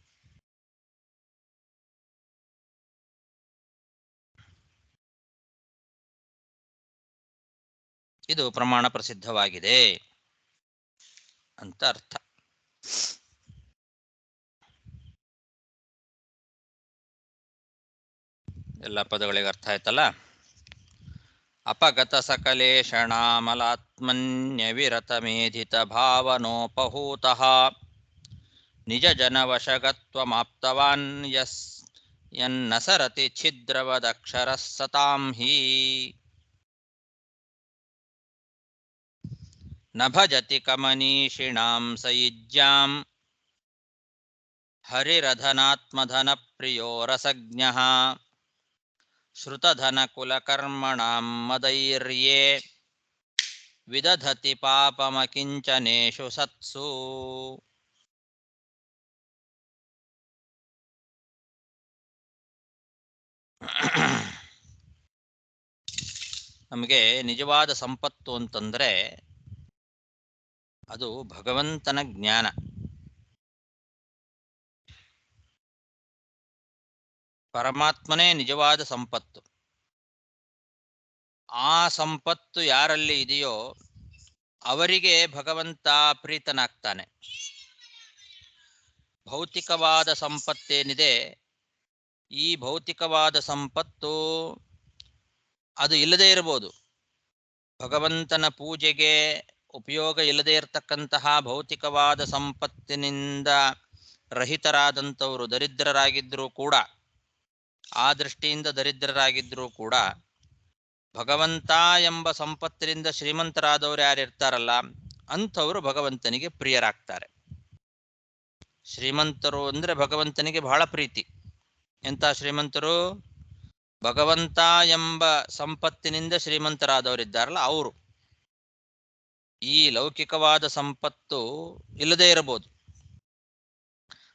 ಇದು ಪ್ರಮಾಣ ಪ್ರಸಿದ್ಧವಾಗಿದೆ ಅಂತ ಅರ್ಥ. ಎಲ್ಲ ಪದಗಳಿಗೆ ಅರ್ಥ ಆಯ್ತಲ್ಲ. ಅಪಗತ ಸಕಲೇಶಣಾಮಲಾತ್ಮನ್ಯವಿರತ ಮೇಧಿತ ಭಾವನೋಪಹೂತಃ ನಿಜ ಜನವಶಗತ್ವಮಾಪ್ತವಾನ್ ಯನ್ನ ಸರತಿ ಛಿದ್ರವದಕ್ಷರ ಸತಾಂ ಹಿ ನ ಭಜತಿ ಕಮನೀಷಿಣಾಂ ಸಯುಜ್ಯಾಂ ಹರಿರಧನಾತ್ಮಧನ ಪ್ರಿಯೋ ರಸಜ್ಞಃ ಶ್ರುತಧನ ಕುಲಕರ್ಮಣಾಂ ಮದೈರ್ಯೇ ವಿದಧತಿ ಪಾಪಮಕಿಂಚನೇಷು ಸತ್ಸು. ನಮಗೆ ನಿಜವಾದ ಸಂಪತ್ತು ಅಂತಂದ್ರೆ ಅದು ಭಗವಂತನ ಜ್ಞಾನ. ಪರಮಾತ್ಮನೇ ನಿಜವಾದ ಸಂಪತ್ತು. ಆ ಸಂಪತ್ತು ಯಾರಲ್ಲಿ ಇದೆಯೋ ಅವರಿಗೆ ಭಗವಂತ ಪ್ರೀತನಾಗ್ತಾನೆ. ಭೌತಿಕವಾದ ಸಂಪತ್ತೇನಿದೆ, ಈ ಭೌತಿಕವಾದ ಸಂಪತ್ತು ಅದು ಇಲ್ಲದೇ ಇರಬಹುದು. ಭಗವಂತನ ಪೂಜೆಗೆ ಉಪಯೋಗ ಇಲ್ಲದೇ ಇರತಕ್ಕಂತಹ ಭೌತಿಕವಾದ ಸಂಪತ್ತಿನಿಂದ ರಹಿತರಾದಂಥವರು ದರಿದ್ರರಾಗಿದ್ದರೂ ಕೂಡ, ಆ ದೃಷ್ಟಿಯಿಂದ ದರಿದ್ರರಾಗಿದ್ದರೂ ಕೂಡ ಭಗವಂತ ಎಂಬ ಸಂಪತ್ತಿನಿಂದ ಶ್ರೀಮಂತರಾದವರು ಯಾರಿರ್ತಾರಲ್ಲ ಅಂಥವರು ಭಗವಂತನಿಗೆ ಪ್ರಿಯರಾಗ್ತಾರೆ. ಶ್ರೀಮಂತರು ಅಂದರೆ ಭಗವಂತನಿಗೆ ಬಹಳ ಪ್ರೀತಿ. ಎಂಥ ಶ್ರೀಮಂತರು? ಭಗವಂತ ಎಂಬ ಸಂಪತ್ತಿನಿಂದ ಶ್ರೀಮಂತರಾದವರಿದ್ದಾರಲ್ಲ ಅವರು. ಈ ಲೌಕಿಕವಾದ ಸಂಪತ್ತು ಇಲ್ಲದೇ ಇರಬಹುದು.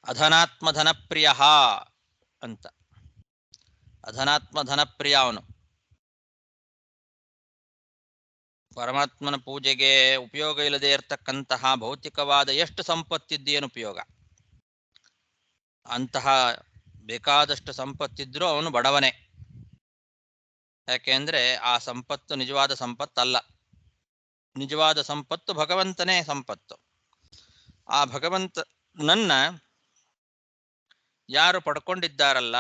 ಅಧನಾತ್ಮ ಧನಪ್ರಿಯ ಅಂತ. ಅಧನಾತ್ಮ ಧನಪ್ರಿಯ ಅವನು. ಪರಮಾತ್ಮನ ಪೂಜೆಗೆ ಉಪಯೋಗ ಇಲ್ಲದೆ ಇರತಕ್ಕಂತಹ ಭೌತಿಕವಾದ ಎಷ್ಟು ಸಂಪತ್ತಿದ್ದೇನು ಉಪಯೋಗ? ಅಂತಹ ಬೇಕಾದಷ್ಟು ಸಂಪತ್ತಿದ್ರೂ ಅವನು ಬಡವನೇ. ಯಾಕೆಂದ್ರೆ ಆ ಸಂಪತ್ತು ನಿಜವಾದ ಸಂಪತ್ತಲ್ಲ. ನಿಜವಾದ ಸಂಪತ್ತು ಭಗವಂತನೇ ಸಂಪತ್ತು. ಆ ಭಗವಂತನನ್ನ ಯಾರು ಪಡ್ಕೊಂಡಿದ್ದಾರಲ್ಲ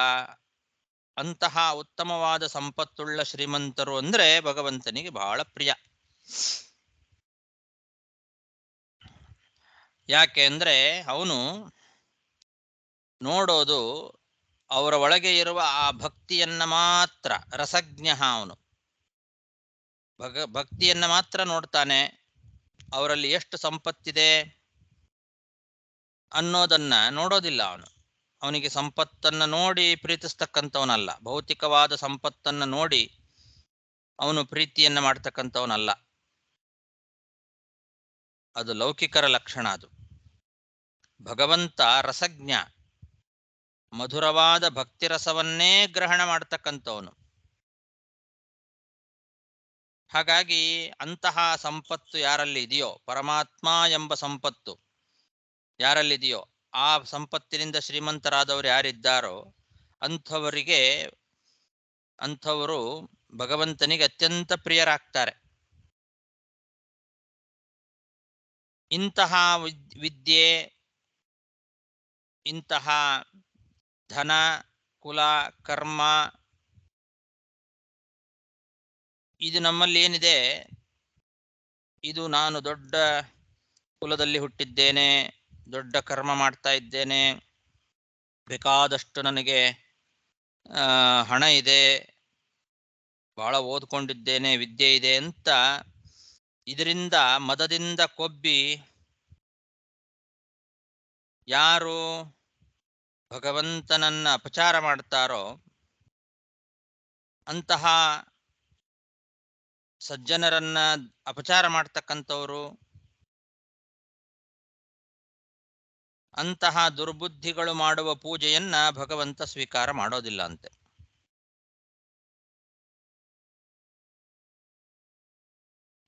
ಅಂತಹ ಉತ್ತಮವಾದ ಸಂಪತ್ತುಳ್ಳ ಶ್ರೀಮಂತರು ಅಂದ್ರೆ ಭಗವಂತನಿಗೆ ಬಹಳ ಪ್ರಿಯ. ಯಾಕೆ ಅಂದ್ರೆ ಅವನು ನೋಡೋದು ಅವರ ಒಳಗೆ ಇರುವ ಆ ಭಕ್ತಿಯನ್ನ ಮಾತ್ರ. ರಸಜ್ಞ ಅವನು. ಭಕ್ತಿಯನ್ನ ಮಾತ್ರ ನೋಡ್ತಾನೆ. ಅವರಲ್ಲಿ ಎಷ್ಟು ಸಂಪತ್ತಿದೆ ಅನ್ನೋದನ್ನ ನೋಡೋದಿಲ್ಲ ಅವನು. ಅವನಿಗೆ ಸಂಪತ್ತನ್ನು ನೋಡಿ ಪ್ರೀತಿಸ್ತಕ್ಕಂಥವನಲ್ಲ. ಭೌತಿಕವಾದ ಸಂಪತ್ತನ್ನು ನೋಡಿ ಅವನು ಪ್ರೀತಿಯನ್ನ ಮಾಡ್ತಕ್ಕಂಥವನಲ್ಲ. ಅದು ಲೌಕಿಕರ ಲಕ್ಷಣ. ಅದು ಭಗವಂತ ರಸಜ್ಞ, ಮಧುರವಾದ ಭಕ್ತಿ ರಸವನ್ನೇ ಗ್ರಹಣ ಮಾಡ್ತಕ್ಕಂಥವನು. ಹಾಗಾಗಿ ಅಂತಹ ಸಂಪತ್ತು ಯಾರಲ್ಲಿ ಇದೆಯೋ, ಪರಮಾತ್ಮ ಎಂಬ ಸಂಪತ್ತು ಯಾರಲ್ಲಿದೆಯೋ, ಆ ಸಂಪತ್ತಿನಿಂದ ಶ್ರೀಮಂತರಾದವರು ಯಾರಿದ್ದಾರೋ ಅಂಥವರು ಭಗವಂತನಿಗೆ ಅತ್ಯಂತ ಪ್ರಿಯರಾಗ್ತಾರೆ. ಇಂತಹ ವಿದ್ಯೆ, ಇಂತಹ ಧನ, ಕುಲ, ಕರ್ಮ, ಇದು ನಮ್ಮಲ್ಲಿ ಏನಿದೆ, ಇದು ನಾನು ದೊಡ್ಡ ಕುಲದಲ್ಲಿ ಹುಟ್ಟಿದ್ದೇನೆ, ದೊಡ್ಡ ಕರ್ಮ ಮಾಡ್ತಾ ಇದ್ದೇನೆ, ಬೇಕಾದಷ್ಟು ನನಗೆ ಹಣ ಇದೆ, ಬಹಳ ಓದ್ಕೊಂಡಿದ್ದೇನೆ, ವಿದ್ಯೆ ಇದೆ ಅಂತ ಇದರಿಂದ ಮದದಿಂದ ಕೊಬ್ಬಿ ಯಾರು ಭಗವಂತನನ್ನ ಅಪಚಾರ ಮಾಡ್ತಾರೋ ಅಂತಹ ಸಜ್ಜನರನ್ನ ಅಪಚಾರ ಮಾಡ್ತಕ್ಕಂಥವ್ರು, ಅಂತಹ ದುರ್ಬುದ್ಧಿಗಳು ಮಾಡುವ ಪೂಜೆಯನ್ನ ಭಗವಂತ ಸ್ವೀಕಾರ ಮಾಡೋದಿಲ್ಲ ಅಂತೆ.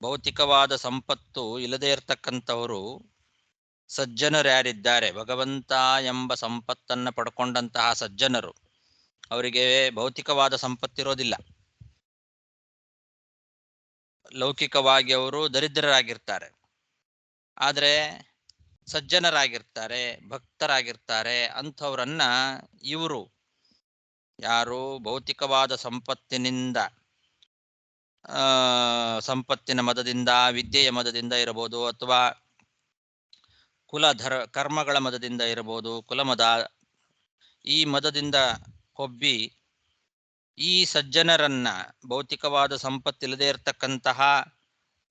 ಭೌತಿಕವಾದ ಸಂಪತ್ತು ಇಲ್ಲದೆ ಇರತಕ್ಕಂಥವರು ಸಜ್ಜನರು ಯಾರಿದ್ದಾರೆ, ಭಗವಂತ ಎಂಬ ಸಂಪತ್ತನ್ನು ಪಡ್ಕೊಂಡಂತಹ ಸಜ್ಜನರು, ಅವರಿಗೆ ಭೌತಿಕವಾದ ಸಂಪತ್ತಿರೋದಿಲ್ಲ. ಲೌಕಿಕವಾಗಿ ಅವರು ದರಿದ್ರರಾಗಿರ್ತಾರೆ, ಆದರೆ ಸಜ್ಜನರಾಗಿರ್ತಾರೆ, ಭಕ್ತರಾಗಿರ್ತಾರೆ. ಅಂಥವ್ರನ್ನ ಇವರು ಯಾರು ಭೌತಿಕವಾದ ಸಂಪತ್ತಿನಿಂದ, ಸಂಪತ್ತಿನ ಮದದಿಂದ, ವಿದ್ಯೆಯ ಮದದಿಂದ ಇರಬಹುದು, ಅಥವಾ ಕರ್ಮಗಳ ಮದದಿಂದ ಇರಬಹುದು, ಕುಲಮದ, ಈ ಮದದಿಂದ ಕೊಬ್ಬಿ ಈ ಸಜ್ಜನರನ್ನ, ಭೌತಿಕವಾದ ಸಂಪತ್ತಿಲ್ಲದೆ ಇರತಕ್ಕಂತಹ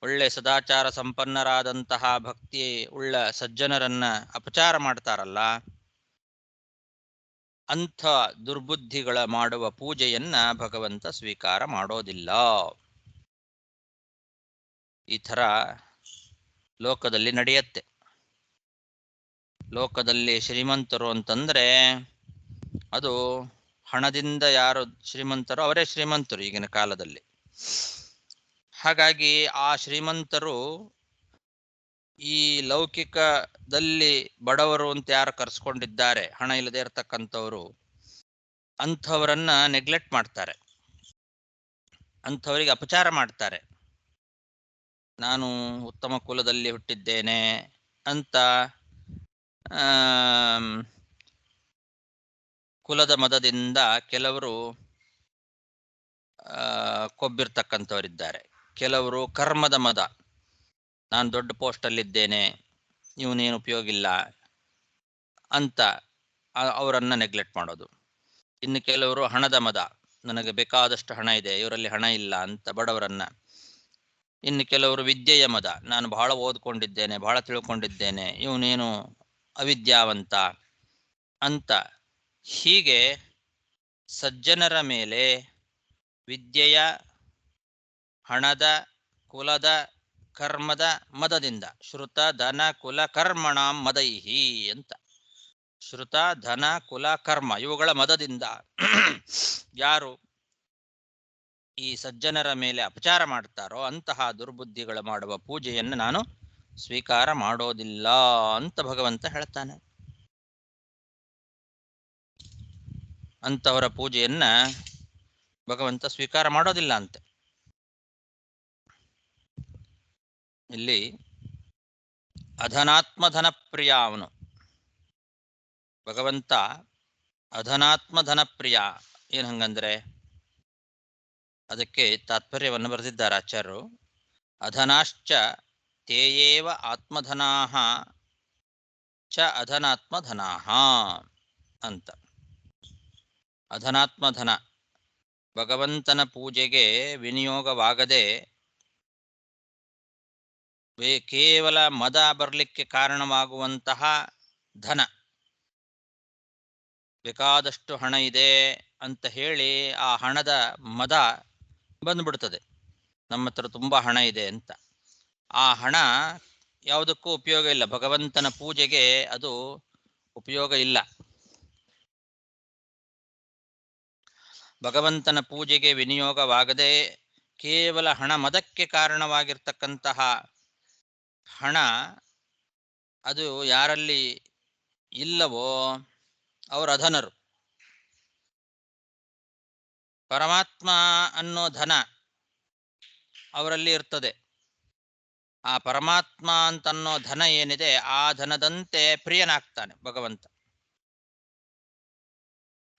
ಒಳ್ಳೆ ಸದಾಚಾರ ಸಂಪನ್ನರಾದಂತಹ ಭಕ್ತಿ ಉಳ್ಳ ಸಜ್ಜನರನ್ನ ಅಪಚಾರ ಮಾಡ್ತಾರಲ್ಲ, ಅಂಥ ದುರ್ಬುದ್ಧಿಗಳ ಮಾಡುವ ಪೂಜೆಯನ್ನ ಭಗವಂತ ಸ್ವೀಕಾರ ಮಾಡೋದಿಲ್ಲ. ಈ ಥರ ಲೋಕದಲ್ಲಿ ನಡೆಯುತ್ತೆ. ಲೋಕದಲ್ಲಿ ಶ್ರೀಮಂತರು ಅಂತಂದ್ರೆ ಅದು ಹಣದಿಂದ ಯಾರು ಶ್ರೀಮಂತರು ಅವರೇ ಶ್ರೀಮಂತರು ಈಗಿನ ಕಾಲದಲ್ಲಿ. ಹಾಗಾಗಿ ಆ ಶ್ರೀಮಂತರು ಈ ಲೌಕಿಕದಲ್ಲಿ ಬಡವರು ಅಂತ ಯಾರು ಕರೆಸ್ಕೊಂಡಿದ್ದಾರೆ, ಹಣ ಇಲ್ಲದೆ ಇರತಕ್ಕಂಥವ್ರು, ಅಂಥವರನ್ನ ನೆಗ್ಲೆಕ್ಟ್ ಮಾಡ್ತಾರೆ, ಅಂಥವರಿಗೆ ಅಪಚಾರ ಮಾಡ್ತಾರೆ. ನಾನು ಉತ್ತಮ ಕುಲದಲ್ಲಿ ಹುಟ್ಟಿದ್ದೇನೆ ಅಂತ ಕುಲದ ಮದದಿಂದ ಕೆಲವರು ಕೊಬ್ಬಿರ್ತಕ್ಕಂಥವರಿದ್ದಾರೆ. ಕೆಲವರು ಕರ್ಮದ ಮದ, ನಾನು ದೊಡ್ಡ ಪೋಸ್ಟಲ್ಲಿದ್ದೇನೆ, ಇವನೇನು ಉಪಯೋಗ ಇಲ್ಲ ಅಂತ ಅವರನ್ನ ನೆಗ್ಲೆಕ್ಟ್ ಮಾಡೋದು. ಇನ್ನು ಕೆಲವರು ಹಣದ ಮದ, ನನಗೆ ಬೇಕಾದಷ್ಟು ಹಣ ಇದೆ, ಇವರಲ್ಲಿ ಹಣ ಇಲ್ಲ ಅಂತ ಬಡವರನ್ನ. ಇನ್ನು ಕೆಲವರು ವಿದ್ಯೆಯ ಮದ, ನಾನು ಬಹಳ ಓದ್ಕೊಂಡಿದ್ದೇನೆ, ಬಹಳ ತಿಳ್ಕೊಂಡಿದ್ದೇನೆ, ಇವನೇನು ಅವಿದ್ಯಾವಂತ ಅಂತ. ಹೀಗೆ ಸಜ್ಜನರ ಮೇಲೆ ವಿದ್ಯೆಯ, ಹಣದ, ಕುಲದ, ಕರ್ಮದ ಮದದಿಂದ, ಶ್ರುತ ಧನ ಕುಲ ಕರ್ಮಣಾಂ ಮದೈಹಿ ಅಂತ, ಶ್ರುತ ಧನ ಕುಲ ಕರ್ಮ ಇವುಗಳ ಮದದಿಂದ ಯಾರು ಈ ಸಜ್ಜನರ ಮೇಲೆ ಅಪಚಾರ ಮಾಡ್ತಾರೋ ಅಂತಹ ದುರ್ಬುದ್ಧಿಗಳು ಮಾಡುವ ಪೂಜೆಯನ್ನು ನಾನು ಸ್ವೀಕಾರ ಮಾಡೋದಿಲ್ಲ ಅಂತ ಭಗವಂತ ಹೇಳ್ತಾನೆ. ಅಂತವರ ಪೂಜೆಯನ್ನ ಭಗವಂತ ಸ್ವೀಕಾರ ಮಾಡೋದಿಲ್ಲ ಅಂತೆ. ಇಲ್ಲಿ ಅಧನಾತ್ಮಧನ ಪ್ರಿಯ ಅವನು ಭಗವಂತ, ಅಧನಾತ್ಮಧನ ಪ್ರಿಯ. ಏನ್ ಹಂಗಂದ್ರೆ ಅದಕ್ಕೆ ತಾತ್ಪರ್ಯವನ್ನು ಬರೆದಿದ್ದಾರೆ ಆಚಾರ್ಯರು. ಅಧನಾಶ್ಚ ತೇಯೇವ ಆತ್ಮಧನಾಹ ಚ ಅಧನಾತ್ಮಧನಾಹ ಅಂತ. ಅಧನಾತ್ಮಧನ ಭಗವಂತನ ಪೂಜೆಗೆ ವಿನಿಯೋಗವಾಗದೆ ಕೇವಲ ಮದ ಬರಲಿಕ್ಕೆ ಕಾರಣವಾಗುವಂತಹ ಧನ, ಬೇಕಾದಷ್ಟು ಹಣ ಇದೆ ಅಂತ ಹೇಳಿ ಆ ಹಣದ ಮದ ಬಂದ್ಬಿಡ್ತದೆ, ನಮ್ಮ ಹತ್ರ ತುಂಬಾ ಹಣ ಇದೆ ಅಂತ. ಆ ಹಣ ಯಾವುದಕ್ಕೂ ಉಪಯೋಗ ಇಲ್ಲ, ಭಗವಂತನ ಪೂಜೆಗೆ ಅದು ಉಪಯೋಗ ಇಲ್ಲ. ಭಗವಂತನ ಪೂಜೆಗೆ ವಿನಿಯೋಗವಾಗದೆ ಕೇವಲ ಹಣ ಮದಕ್ಕೆ ಕಾರಣವಾಗಿರ್ತಕ್ಕಂತಹ ಹಣ ಅದು ಯಾರಲ್ಲಿ ಇಲ್ಲವೋ ಅವರು ಅಧನರು. ಪರಮಾತ್ಮ ಅನ್ನೋ ಧನ ಅವರಲ್ಲಿ ಇರ್ತದೆ. ಆ ಪರಮಾತ್ಮ ಅಂತನ್ನೋ ಧನ ಏನಿದೆ ಆ ಧನದಂತೆ ಪ್ರಿಯನಾಗ್ತಾನೆ ಭಗವಂತ.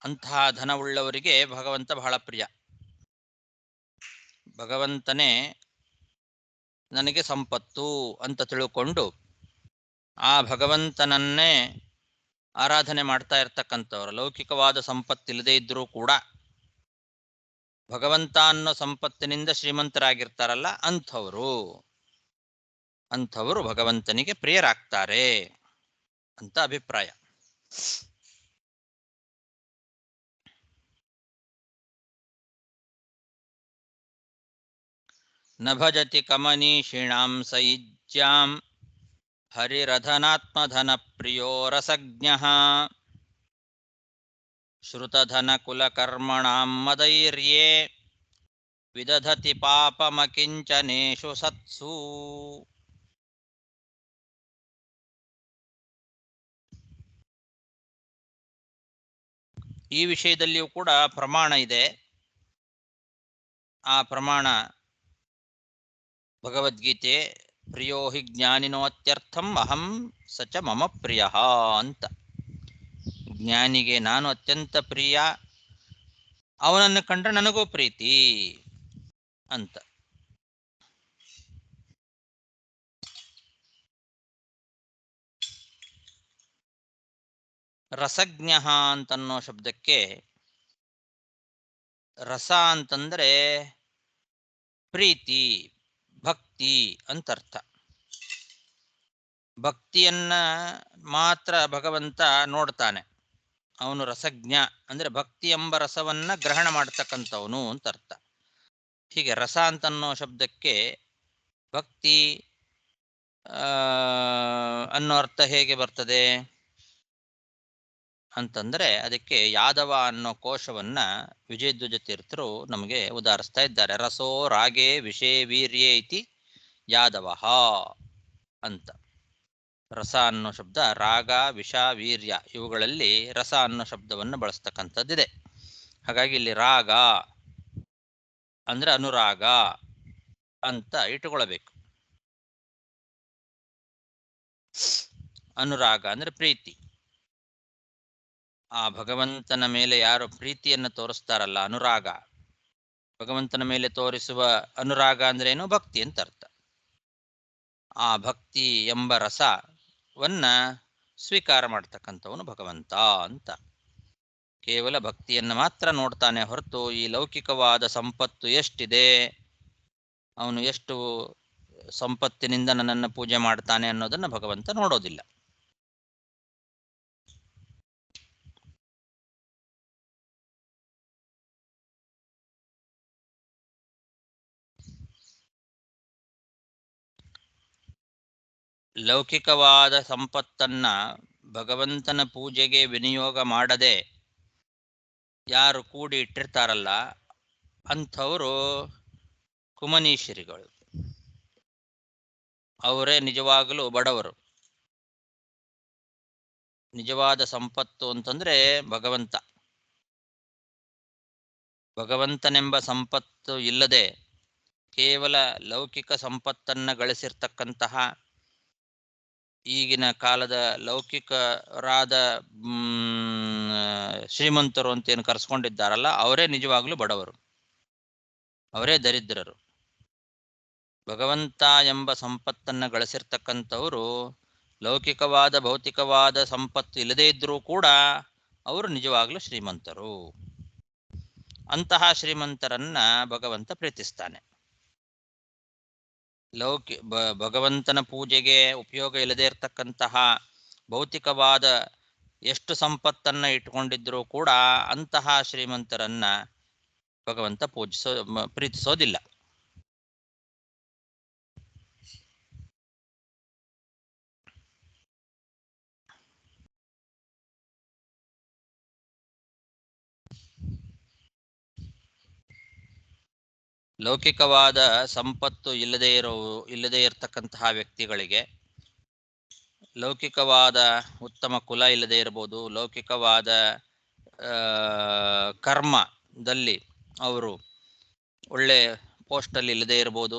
ಅಂತಹ ಧನವುಳ್ಳವರಿಗೆ ಭಗವಂತ ಬಹಳ ಪ್ರಿಯ. ಭಗವಂತನೇ ನನಗೆ ಸಂಪತ್ತು ಅಂತ ತಿಳ್ಕೊಂಡು ಆ ಭಗವಂತನನ್ನೇ ಆರಾಧನೆ ಮಾಡ್ತಾ ಇರ್ತಕ್ಕಂಥವ್ರು ಲೌಕಿಕವಾದ ಸಂಪತ್ತಿಲ್ಲದೆ ಇದ್ರೂ ಕೂಡ ಭಗವಂತ ಅನ್ನೋ ಸಂಪತ್ತಿನಿಂದ ಶ್ರೀಮಂತರಾಗಿರ್ತಾರಲ್ಲ ಅಂಥವರು ಭಗವಂತನಿಗೆ ಪ್ರಿಯರಾಗ್ತಾರೆ ಅಂತ ಅಭಿಪ್ರಾಯ. ನ ಭಜತಿ ಕಮನೀಷಿಣಾಂ ಸೈಜ್ಯಾಂ ಹರಿರಧನಾತ್ಮಧನ ಪ್ರಿಯೋ ರಸಜ್ಞಃ ಶ್ರುತಧನಕುಲಕರ್ಮಣಾಂ ಮದೈರ್ಯೇ ವಿದಧತಿ ಪಾಪಮಕಿಂಚನೇಷು ಸತ್ಸು. ಈ ವಿಷಯದಲ್ಲಿಯೂ ಕೂಡ ಪ್ರಮಾಣ ಇದೆ. ಆ ಪ್ರಮಾಣ ಭಗವದ್ಗೀತೆ ಪ್ರಿಯೋ ಹಿ ಜ್ಞಾನಿನೋತ್ಯರ್ಥಂ ಅಹಂ ಸಚ ಮಮ ಪ್ರಿಯ ಅಂತ. ಜ್ಞಾನಿಗೆ ನಾನು ಅತ್ಯಂತ ಪ್ರಿಯ, ಅವನನ್ನು ಕಂಡ್ರೆ ನನಗೂ ಪ್ರೀತಿ ಅಂತ. ರಸಜ್ಞ ಅಂತನ್ನೋ ಶಬ್ದಕ್ಕೆ ರಸ ಅಂತಂದ್ರೆ ಪ್ರೀತಿ, ಭಕ್ತಿ ಅಂತರ್ಥ. ಭಕ್ತಿಯನ್ನ ಮಾತ್ರ ಭಗವಂತ ನೋಡ್ತಾನೆ. ಅವನು ರಸಜ್ಞ ಅಂದ್ರೆ ಭಕ್ತಿ ಎಂಬ ರಸವನ್ನ ಗ್ರಹಣ ಮಾಡ್ತಕ್ಕಂಥವನು ಅಂತ ಅರ್ಥ. ಹೀಗೆ ರಸ ಅಂತನ್ನೋ ಶಬ್ದಕ್ಕೆ ಭಕ್ತಿ ಅನ್ನೋ ಅರ್ಥ ಹೇಗೆ ಬರ್ತದೆ ಅಂತಂದ್ರೆ ಅದಕ್ಕೆ ಯಾದವ ಅನ್ನೋ ಕೋಶವನ್ನ ವಿಜಯಧ್ವಜ ತೀರ್ಥರು ನಮಗೆ ಉದಾಹರಿಸ್ತಾ ಇದ್ದಾರೆ. ರಸೋ ರಾಗೇ ವಿಷೇ ವೀರ್ಯೇ ಇತಿ ಯಾದವ ಅಂತ. ರಸ ಅನ್ನೋ ಶಬ್ದ ರಾಗ, ವಿಷ, ವೀರ್ಯ ಇವುಗಳಲ್ಲಿ ರಸ ಅನ್ನೋ ಶಬ್ದವನ್ನು ಬಳಸ್ತಕ್ಕಂಥದ್ದಿದೆ. ಹಾಗಾಗಿ ಇಲ್ಲಿ ರಾಗ ಅಂದ್ರೆ ಅನುರಾಗ ಅಂತ ಇಟ್ಟುಕೊಳ್ಳಬೇಕು. ಅನುರಾಗ ಅಂದ್ರೆ ಪ್ರೀತಿ. ಆ ಭಗವಂತನ ಮೇಲೆ ಯಾರು ಪ್ರೀತಿಯನ್ನು ತೋರಿಸ್ತಾರಲ್ಲ ಅನುರಾಗ, ಭಗವಂತನ ಮೇಲೆ ತೋರಿಸುವ ಅನುರಾಗ ಅಂದ್ರೆ ಏನು? ಭಕ್ತಿ ಅಂತ ಅರ್ಥ. ಆ ಭಕ್ತಿ ಎಂಬ ರಸವನ್ನ ಸ್ವೀಕಾರ ಮಾಡ್ತಕ್ಕಂಥವನು ಭಗವಂತ ಅಂತ. ಕೇವಲ ಭಕ್ತಿಯನ್ನು ಮಾತ್ರ ನೋಡ್ತಾನೆ ಹೊರತು ಈ ಲೌಕಿಕವಾದ ಸಂಪತ್ತು ಎಷ್ಟಿದೆ, ಅವನು ಎಷ್ಟು ಸಂಪತ್ತಿನಿಂದ ನನ್ನನ್ನು ಪೂಜೆ ಮಾಡ್ತಾನೆ ಅನ್ನೋದನ್ನ ಭಗವಂತ ನೋಡೋದಿಲ್ಲ. ಲೌಕಿಕವಾದ ಸಂಪತ್ತನ್ನ ಭಗವಂತನ ಪೂಜೆಗೆ ವಿನಿಯೋಗ ಮಾಡದೆ ಯಾರು ಕೂಡಿ ಇಟ್ಟಿರ್ತಾರಲ್ಲ ಅಂಥವರು ಕುಮನೀಶ್ವರಿಗಳು. ಅವರೇ ನಿಜವಾಗಲೂ ಬಡವರು. ನಿಜವಾದ ಸಂಪತ್ತು ಅಂತಂದ್ರೆ ಭಗವಂತ. ಭಗವಂತನೆಂಬ ಸಂಪತ್ತು ಇಲ್ಲದೆ ಕೇವಲ ಲೌಕಿಕ ಸಂಪತ್ತನ್ನ ಗಳಿಸಿರ್ತಕ್ಕಂತಹ ಈಗಿನ ಕಾಲದ ಲೌಕಿಕರಾದ ಶ್ರೀಮಂತರು ಅಂತೇನು ಕರೆಸ್ಕೊಂಡಿದ್ದಾರಲ್ಲ ಅವರೇ ನಿಜವಾಗ್ಲೂ ಬಡವರು, ಅವರೇ ದರಿದ್ರರು. ಭಗವಂತ ಎಂಬ ಸಂಪತ್ತನ್ನ ಗಳಿಸಿರ್ತಕ್ಕಂಥವರು ಲೌಕಿಕವಾದ ಭೌತಿಕವಾದ ಸಂಪತ್ತು ಇಲ್ಲದೇ ಇದ್ರೂ ಕೂಡ ಅವರು ನಿಜವಾಗ್ಲೂ ಶ್ರೀಮಂತರು. ಅಂತಹ ಶ್ರೀಮಂತರನ್ನ ಭಗವಂತ ಪ್ರೀತಿಸ್ತಾನೆ. ಭಗವಂತನ ಪೂಜೆಗೆ ಉಪಯೋಗ ಇಲ್ಲದೆ ಇರತಕ್ಕಂತಹ ಭೌತಿಕವಾದ ಎಷ್ಟು ಸಂಪತ್ತನ್ನ ಇಟ್ಕೊಂಡಿದ್ರೂ ಕೂಡ ಅಂತಹ ಶ್ರೀಮಂತರನ್ನ ಭಗವಂತ ಪ್ರೀತಿಸೋದಿಲ್ಲ. ಲೌಕಿಕವಾದ ಸಂಪತ್ತು ಇಲ್ಲದೇ ಇರತಕ್ಕಂತಹ ವ್ಯಕ್ತಿಗಳಿಗೆ, ಲೌಕಿಕವಾದ ಉತ್ತಮ ಕುಲ ಇಲ್ಲದೆ ಇರಬಹುದು, ಲೌಕಿಕವಾದ ಕರ್ಮದಲ್ಲಿ ಅವರು ಒಳ್ಳೆ ಪೋಸ್ಟಲ್ಲಿ ಇಲ್ಲದೆ ಇರಬಹುದು,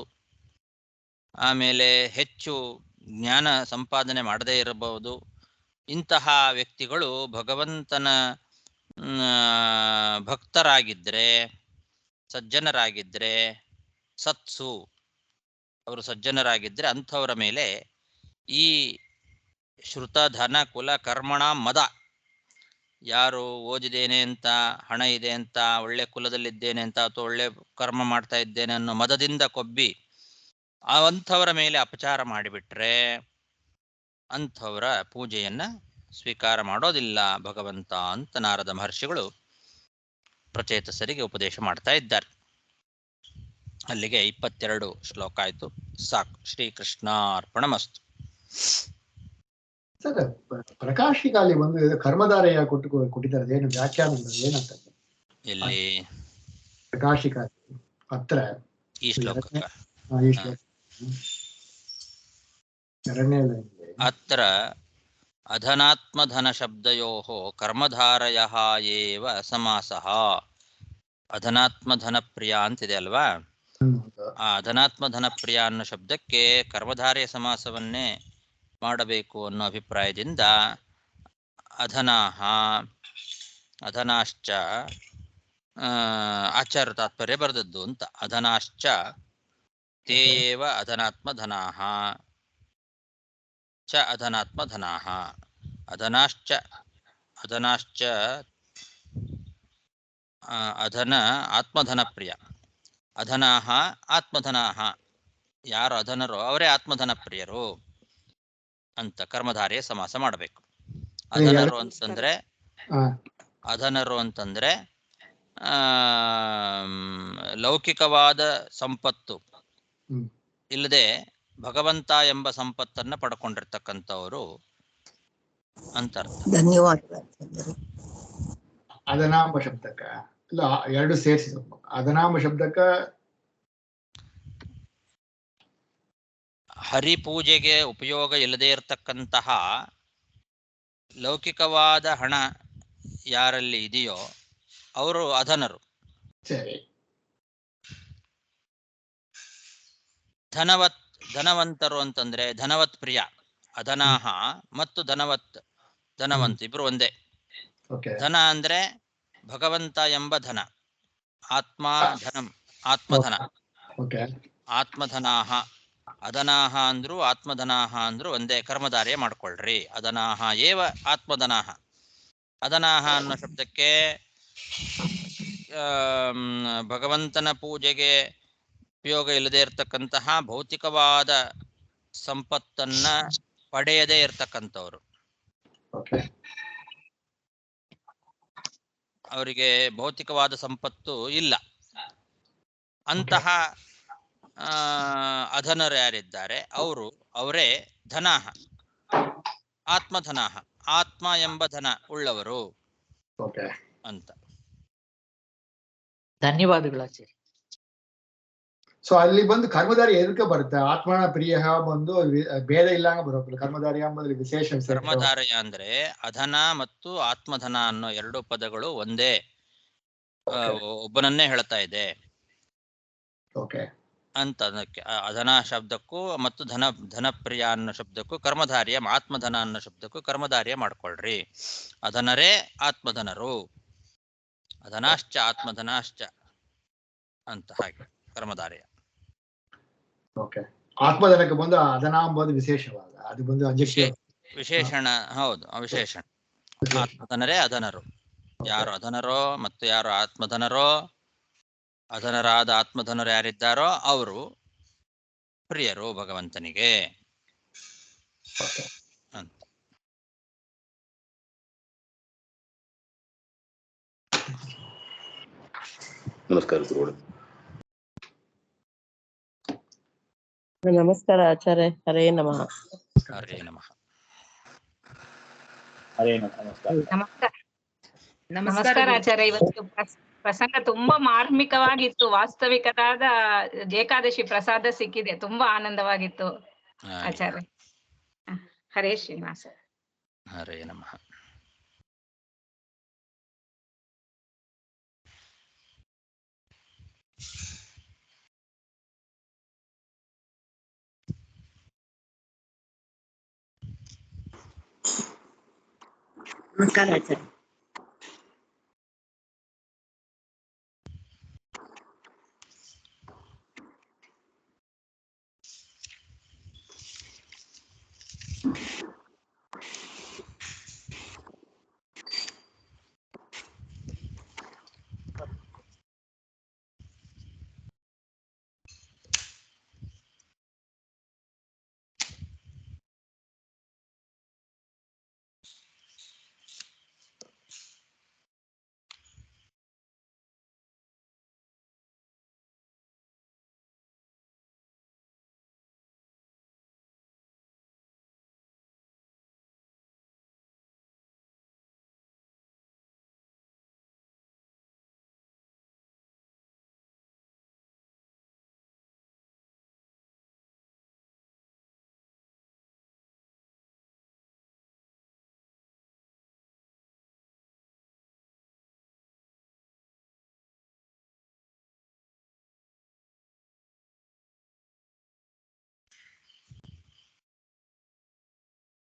ಆಮೇಲೆ ಹೆಚ್ಚು ಜ್ಞಾನ ಸಂಪಾದನೆ ಮಾಡದೇ ಇರಬಹುದು. ಇಂತಹ ವ್ಯಕ್ತಿಗಳು ಭಗವಂತನ ಭಕ್ತರಾಗಿದ್ದರೆ, ಸಜ್ಜನರಾಗಿದ್ದರೆ, ಅವರು ಸಜ್ಜನರಾಗಿದ್ದರೆ ಅಂಥವರ ಮೇಲೆ ಈ ಶ್ರುತ ಧನ ಕುಲ ಕರ್ಮಣ ಮದ, ಯಾರು ಓದಿದ್ದೇನೆ ಅಂತ, ಹಣ ಇದೆ ಅಂತ, ಒಳ್ಳೆ ಕುಲದಲ್ಲಿದ್ದೇನೆ ಅಂತ, ಅಥವಾ ಒಳ್ಳೆ ಕರ್ಮ ಮಾಡ್ತಾ ಇದ್ದೇನೆ ಅನ್ನೋ ಮದದಿಂದ ಕೊಬ್ಬಿ ಅಂಥವರ ಮೇಲೆ ಅಪಚಾರ ಮಾಡಿಬಿಟ್ರೆ ಅಂಥವರ ಪೂಜೆಯನ್ನ ಸ್ವೀಕಾರ ಮಾಡೋದಿಲ್ಲ ಭಗವಂತ ಅಂತ ನಾರದ ಮಹರ್ಷಿಗಳು ಪ್ರಚೇತಸರಿಗೆ ಉಪದೇಶ ಮಾಡ್ತಾ ಇದ್ದಾರೆ. ಅಲ್ಲಿಗೆ 22 ಶ್ಲೋಕ ಆಯ್ತು, ಸಾಕು. ಶ್ರೀಕೃಷ್ಣಾರ್ಪಣಮಸ್ತು. ಪ್ರಕಾಶಿಕಾಲಿ ಒಂದು ಕರ್ಮಧಾರೆಯ ಕೊಟ್ಟಿದ್ದಾರೆ, ಏನು ವ್ಯಾಖ್ಯಾನ ಏನಂತ ಎಲ್ಲಿ? ಪ್ರಕಾಶಿಕಾಲಿ ಅತ್ರ ಈ ಶ್ಲೋಕ ಅತ್ರ ಅಧನಾತ್ಮಧನ ಶಬ್ದಯೋಃ ಕರ್ಮಧಾರಯಃ ಏವ ಸಮಾಸಃ. ಅಧನಾತ್ಮಧನ ಪ್ರಿಯ ಅಂತಿದೆ ಅಲ್ವಾ? ಆ ಅಧನಾತ್ಮಧನ ಪ್ರಿಯ ಅನ್ನೋ ಶಬ್ದಕ್ಕೆ ಕರ್ಮಧಾರೆಯ ಸಮಾಸವನ್ನೇ ಮಾಡಬೇಕು ಅನ್ನೋ ಅಭಿಪ್ರಾಯದಿಂದ ಅಧನಾಶ್ಚ ಆಚಾರ್ಯ ತಾತ್ಪರ್ಯ ಬರೆದದ್ದು ಅಂತ. ಅಧನಾಶ್ಚ ತೇಯೇವ ಅಧನಾತ್ಮಧನಾಃ ಚ ಅಧನಾತ್ಮಧನಾಃ. ಅಧನಾಶ್ಚ ಅಧನ ಆತ್ಮಧನ ಪ್ರಿಯ, ಅಧನಾಃ ಆತ್ಮಧನಾಃ. ಯಾರು ಅಧನರೋ ಅವರೇ ಆತ್ಮಧನ ಪ್ರಿಯರು ಅಂತ ಕರ್ಮಧಾರೆಯ ಸಮಾಸ ಮಾಡಬೇಕು. ಅಧನರು ಅಂತಂದ್ರೆ ಲೌಕಿಕವಾದ ಸಂಪತ್ತು ಇಲ್ಲದೆ ಭಗವಂತ ಎಂಬ ಸಂಪತ್ತನ್ನ ಪಡ್ಕೊಂಡಿರ್ತಕ್ಕಂಥವರು ಅಂತ ಅರ್ಥ. ಧನ್ಯವಾದ. ಅಧನಾಂಬ ಶಬ್ದಕ್ಕ ಇಲ್ಲ, ಎರಡು ಸೇರಿಸಿ. ಅಧನಾಂಬ ಶಬ್ದಕ್ಕ ಹರಿಪೂಜೆಗೆ ಉಪಯೋಗ ಇಲ್ಲದೆ ಇರತಕ್ಕಂತಹ ಲೌಕಿಕವಾದ ಹಣ ಯಾರಲ್ಲಿ ಇದೆಯೋ ಅವರು ಅಧನರು. ಸರಿ. ಧನವಂತರು ಅಂತಂದ್ರೆ ಧನವತ್ ಪ್ರಿಯ. ಅಧನಾಹ ಮತ್ತು ಧನವಂತ ಇಬ್ರು ಒಂದೇ. ಧನ ಅಂದ್ರೆ ಭಗವಂತ ಎಂಬ ಧನ, ಆತ್ಮಧನ. ಆತ್ಮಧನಾಹ ಅಧನಾಹ ಅಂದ್ರು ಆತ್ಮಧನಾಹ ಅಂದ್ರು ಒಂದೇ. ಕರ್ಮಧಾರೆಯ ಮಾಡ್ಕೊಳ್ರಿ. ಅಧನಾಹ ಏವ ಆತ್ಮಧನಾಹ. ಅಧನಾಹ ಅನ್ನೋ ಶಬ್ದಕ್ಕೆ ಭಗವಂತನ ಪೂಜೆಗೆ ಉಪಯೋಗ ಇಲ್ಲದೆ ಇರತಕ್ಕಂತಹ ಭೌತಿಕವಾದ ಸಂಪತ್ತನ್ನ ಪಡೆಯದೇ ಇರತಕ್ಕಂಥವ್ರು, ಅವರಿಗೆ ಭೌತಿಕವಾದ ಸಂಪತ್ತು ಇಲ್ಲ. ಅಂತಹ ಅಧನರು ಯಾರಿದ್ದಾರೆ ಅವರೇ ಧನಾಹ, ಆತ್ಮಧನಾಹ, ಆತ್ಮ ಎಂಬ ಧನ ಉಳ್ಳವರು ಅಂತ. ಧನ್ಯವಾದಗಳು ಆಚಾರ್ಯ. ಸೊ ಅಲ್ಲಿ ಬಂದು ಕರ್ಮಧಾರಿ ಎದಕ್ಕೆ ಬರುತ್ತೆ? ಆತ್ಮನ ಪ್ರಿಯ ಬಂದು ಭೇದ ಇಲ್ಲ ಬರೋಲ್ಲ. ಕರ್ಮಧಾರಿ ಎಂಬುದು ವಿಶೇಷ. ಕರ್ಮಧಾರಯ ಅಂದ್ರೆ ಅಧನ ಮತ್ತು ಆತ್ಮಧನ ಅನ್ನೋ ಎರಡು ಪದಗಳು ಒಂದೇ, ಒಬ್ಬನನ್ನೇ ಹೇಳ್ತಾ ಇದೆ ಅಂತ. ಅದಕ್ಕೆ ಅಧನ ಶಬ್ದಕ್ಕೂ ಮತ್ತು ಧನಪ್ರಿಯ ಅನ್ನೋ ಶಬ್ದಕ್ಕೂ ಕರ್ಮಧಾರಿಯ, ಆತ್ಮಧನ ಅನ್ನೋ ಶಬ್ದಕ್ಕೂ ಕರ್ಮಧಾರಿಯ ಮಾಡ್ಕೊಳ್ರಿ. ಅಧನರೇ ಆತ್ಮಧನರು, ಅಧನಾಶ್ಚ ಆತ್ಮಧನಾಶ್ಚ ಅಂತ. ಹಾಗೆ ಕರ್ಮಧಾರಿಯ ಆತ್ಮಧನಕ್ಕೆ ಬಂದು ಅಧನ ಎಂಬುದು ವಿಶೇಷವಾದ, ಅದು ಬಂದು ವಿಶೇಷಣ. ಹೌದು, ವಿಶೇಷಣ. ಆತ್ಮಧನರೇ ಅಧನರು. ಯಾರು ಅಧನರೋ ಮತ್ತು ಯಾರು ಆತ್ಮಧನರೋ, ಅಧನರಾದ ಆತ್ಮಧನರು ಯಾರಿದ್ದಾರೋ ಅವರು ಪ್ರಿಯರು ಭಗವಂತನಿಗೆ ಅಂತ. ನಮಸ್ಕಾರ ಗುರುಗಳು. ನಮಸ್ಕಾರ ಆಚಾರ್ಯ. ಹರೇ ನಮಃ. ಹರೇ ನಮಃ. ಹರೇ ನಮಃ. ನಮಸ್ಕಾರ. ನಮಸ್ಕಾರ ಆಚಾರ್ಯ. ಇವತ್ತು ಪ್ರಸಂಗ ತುಂಬಾ ಮಾರ್ಮಿಕವಾಗಿತ್ತು. ವಾಸ್ತವಿಕವಾದ ಏಕಾದಶಿ ಪ್ರಸಾದ ಸಿಕ್ಕಿದೆ. ತುಂಬಾ ಆನಂದವಾಗಿತ್ತು ಆಚಾರ್ಯ. ಹರೇ ಶ್ರೀನಿವಾಸ. ಹರೇ ನಮಃ. ನಮಸ್ಕಾರ ಆಚಾರ್ಯ.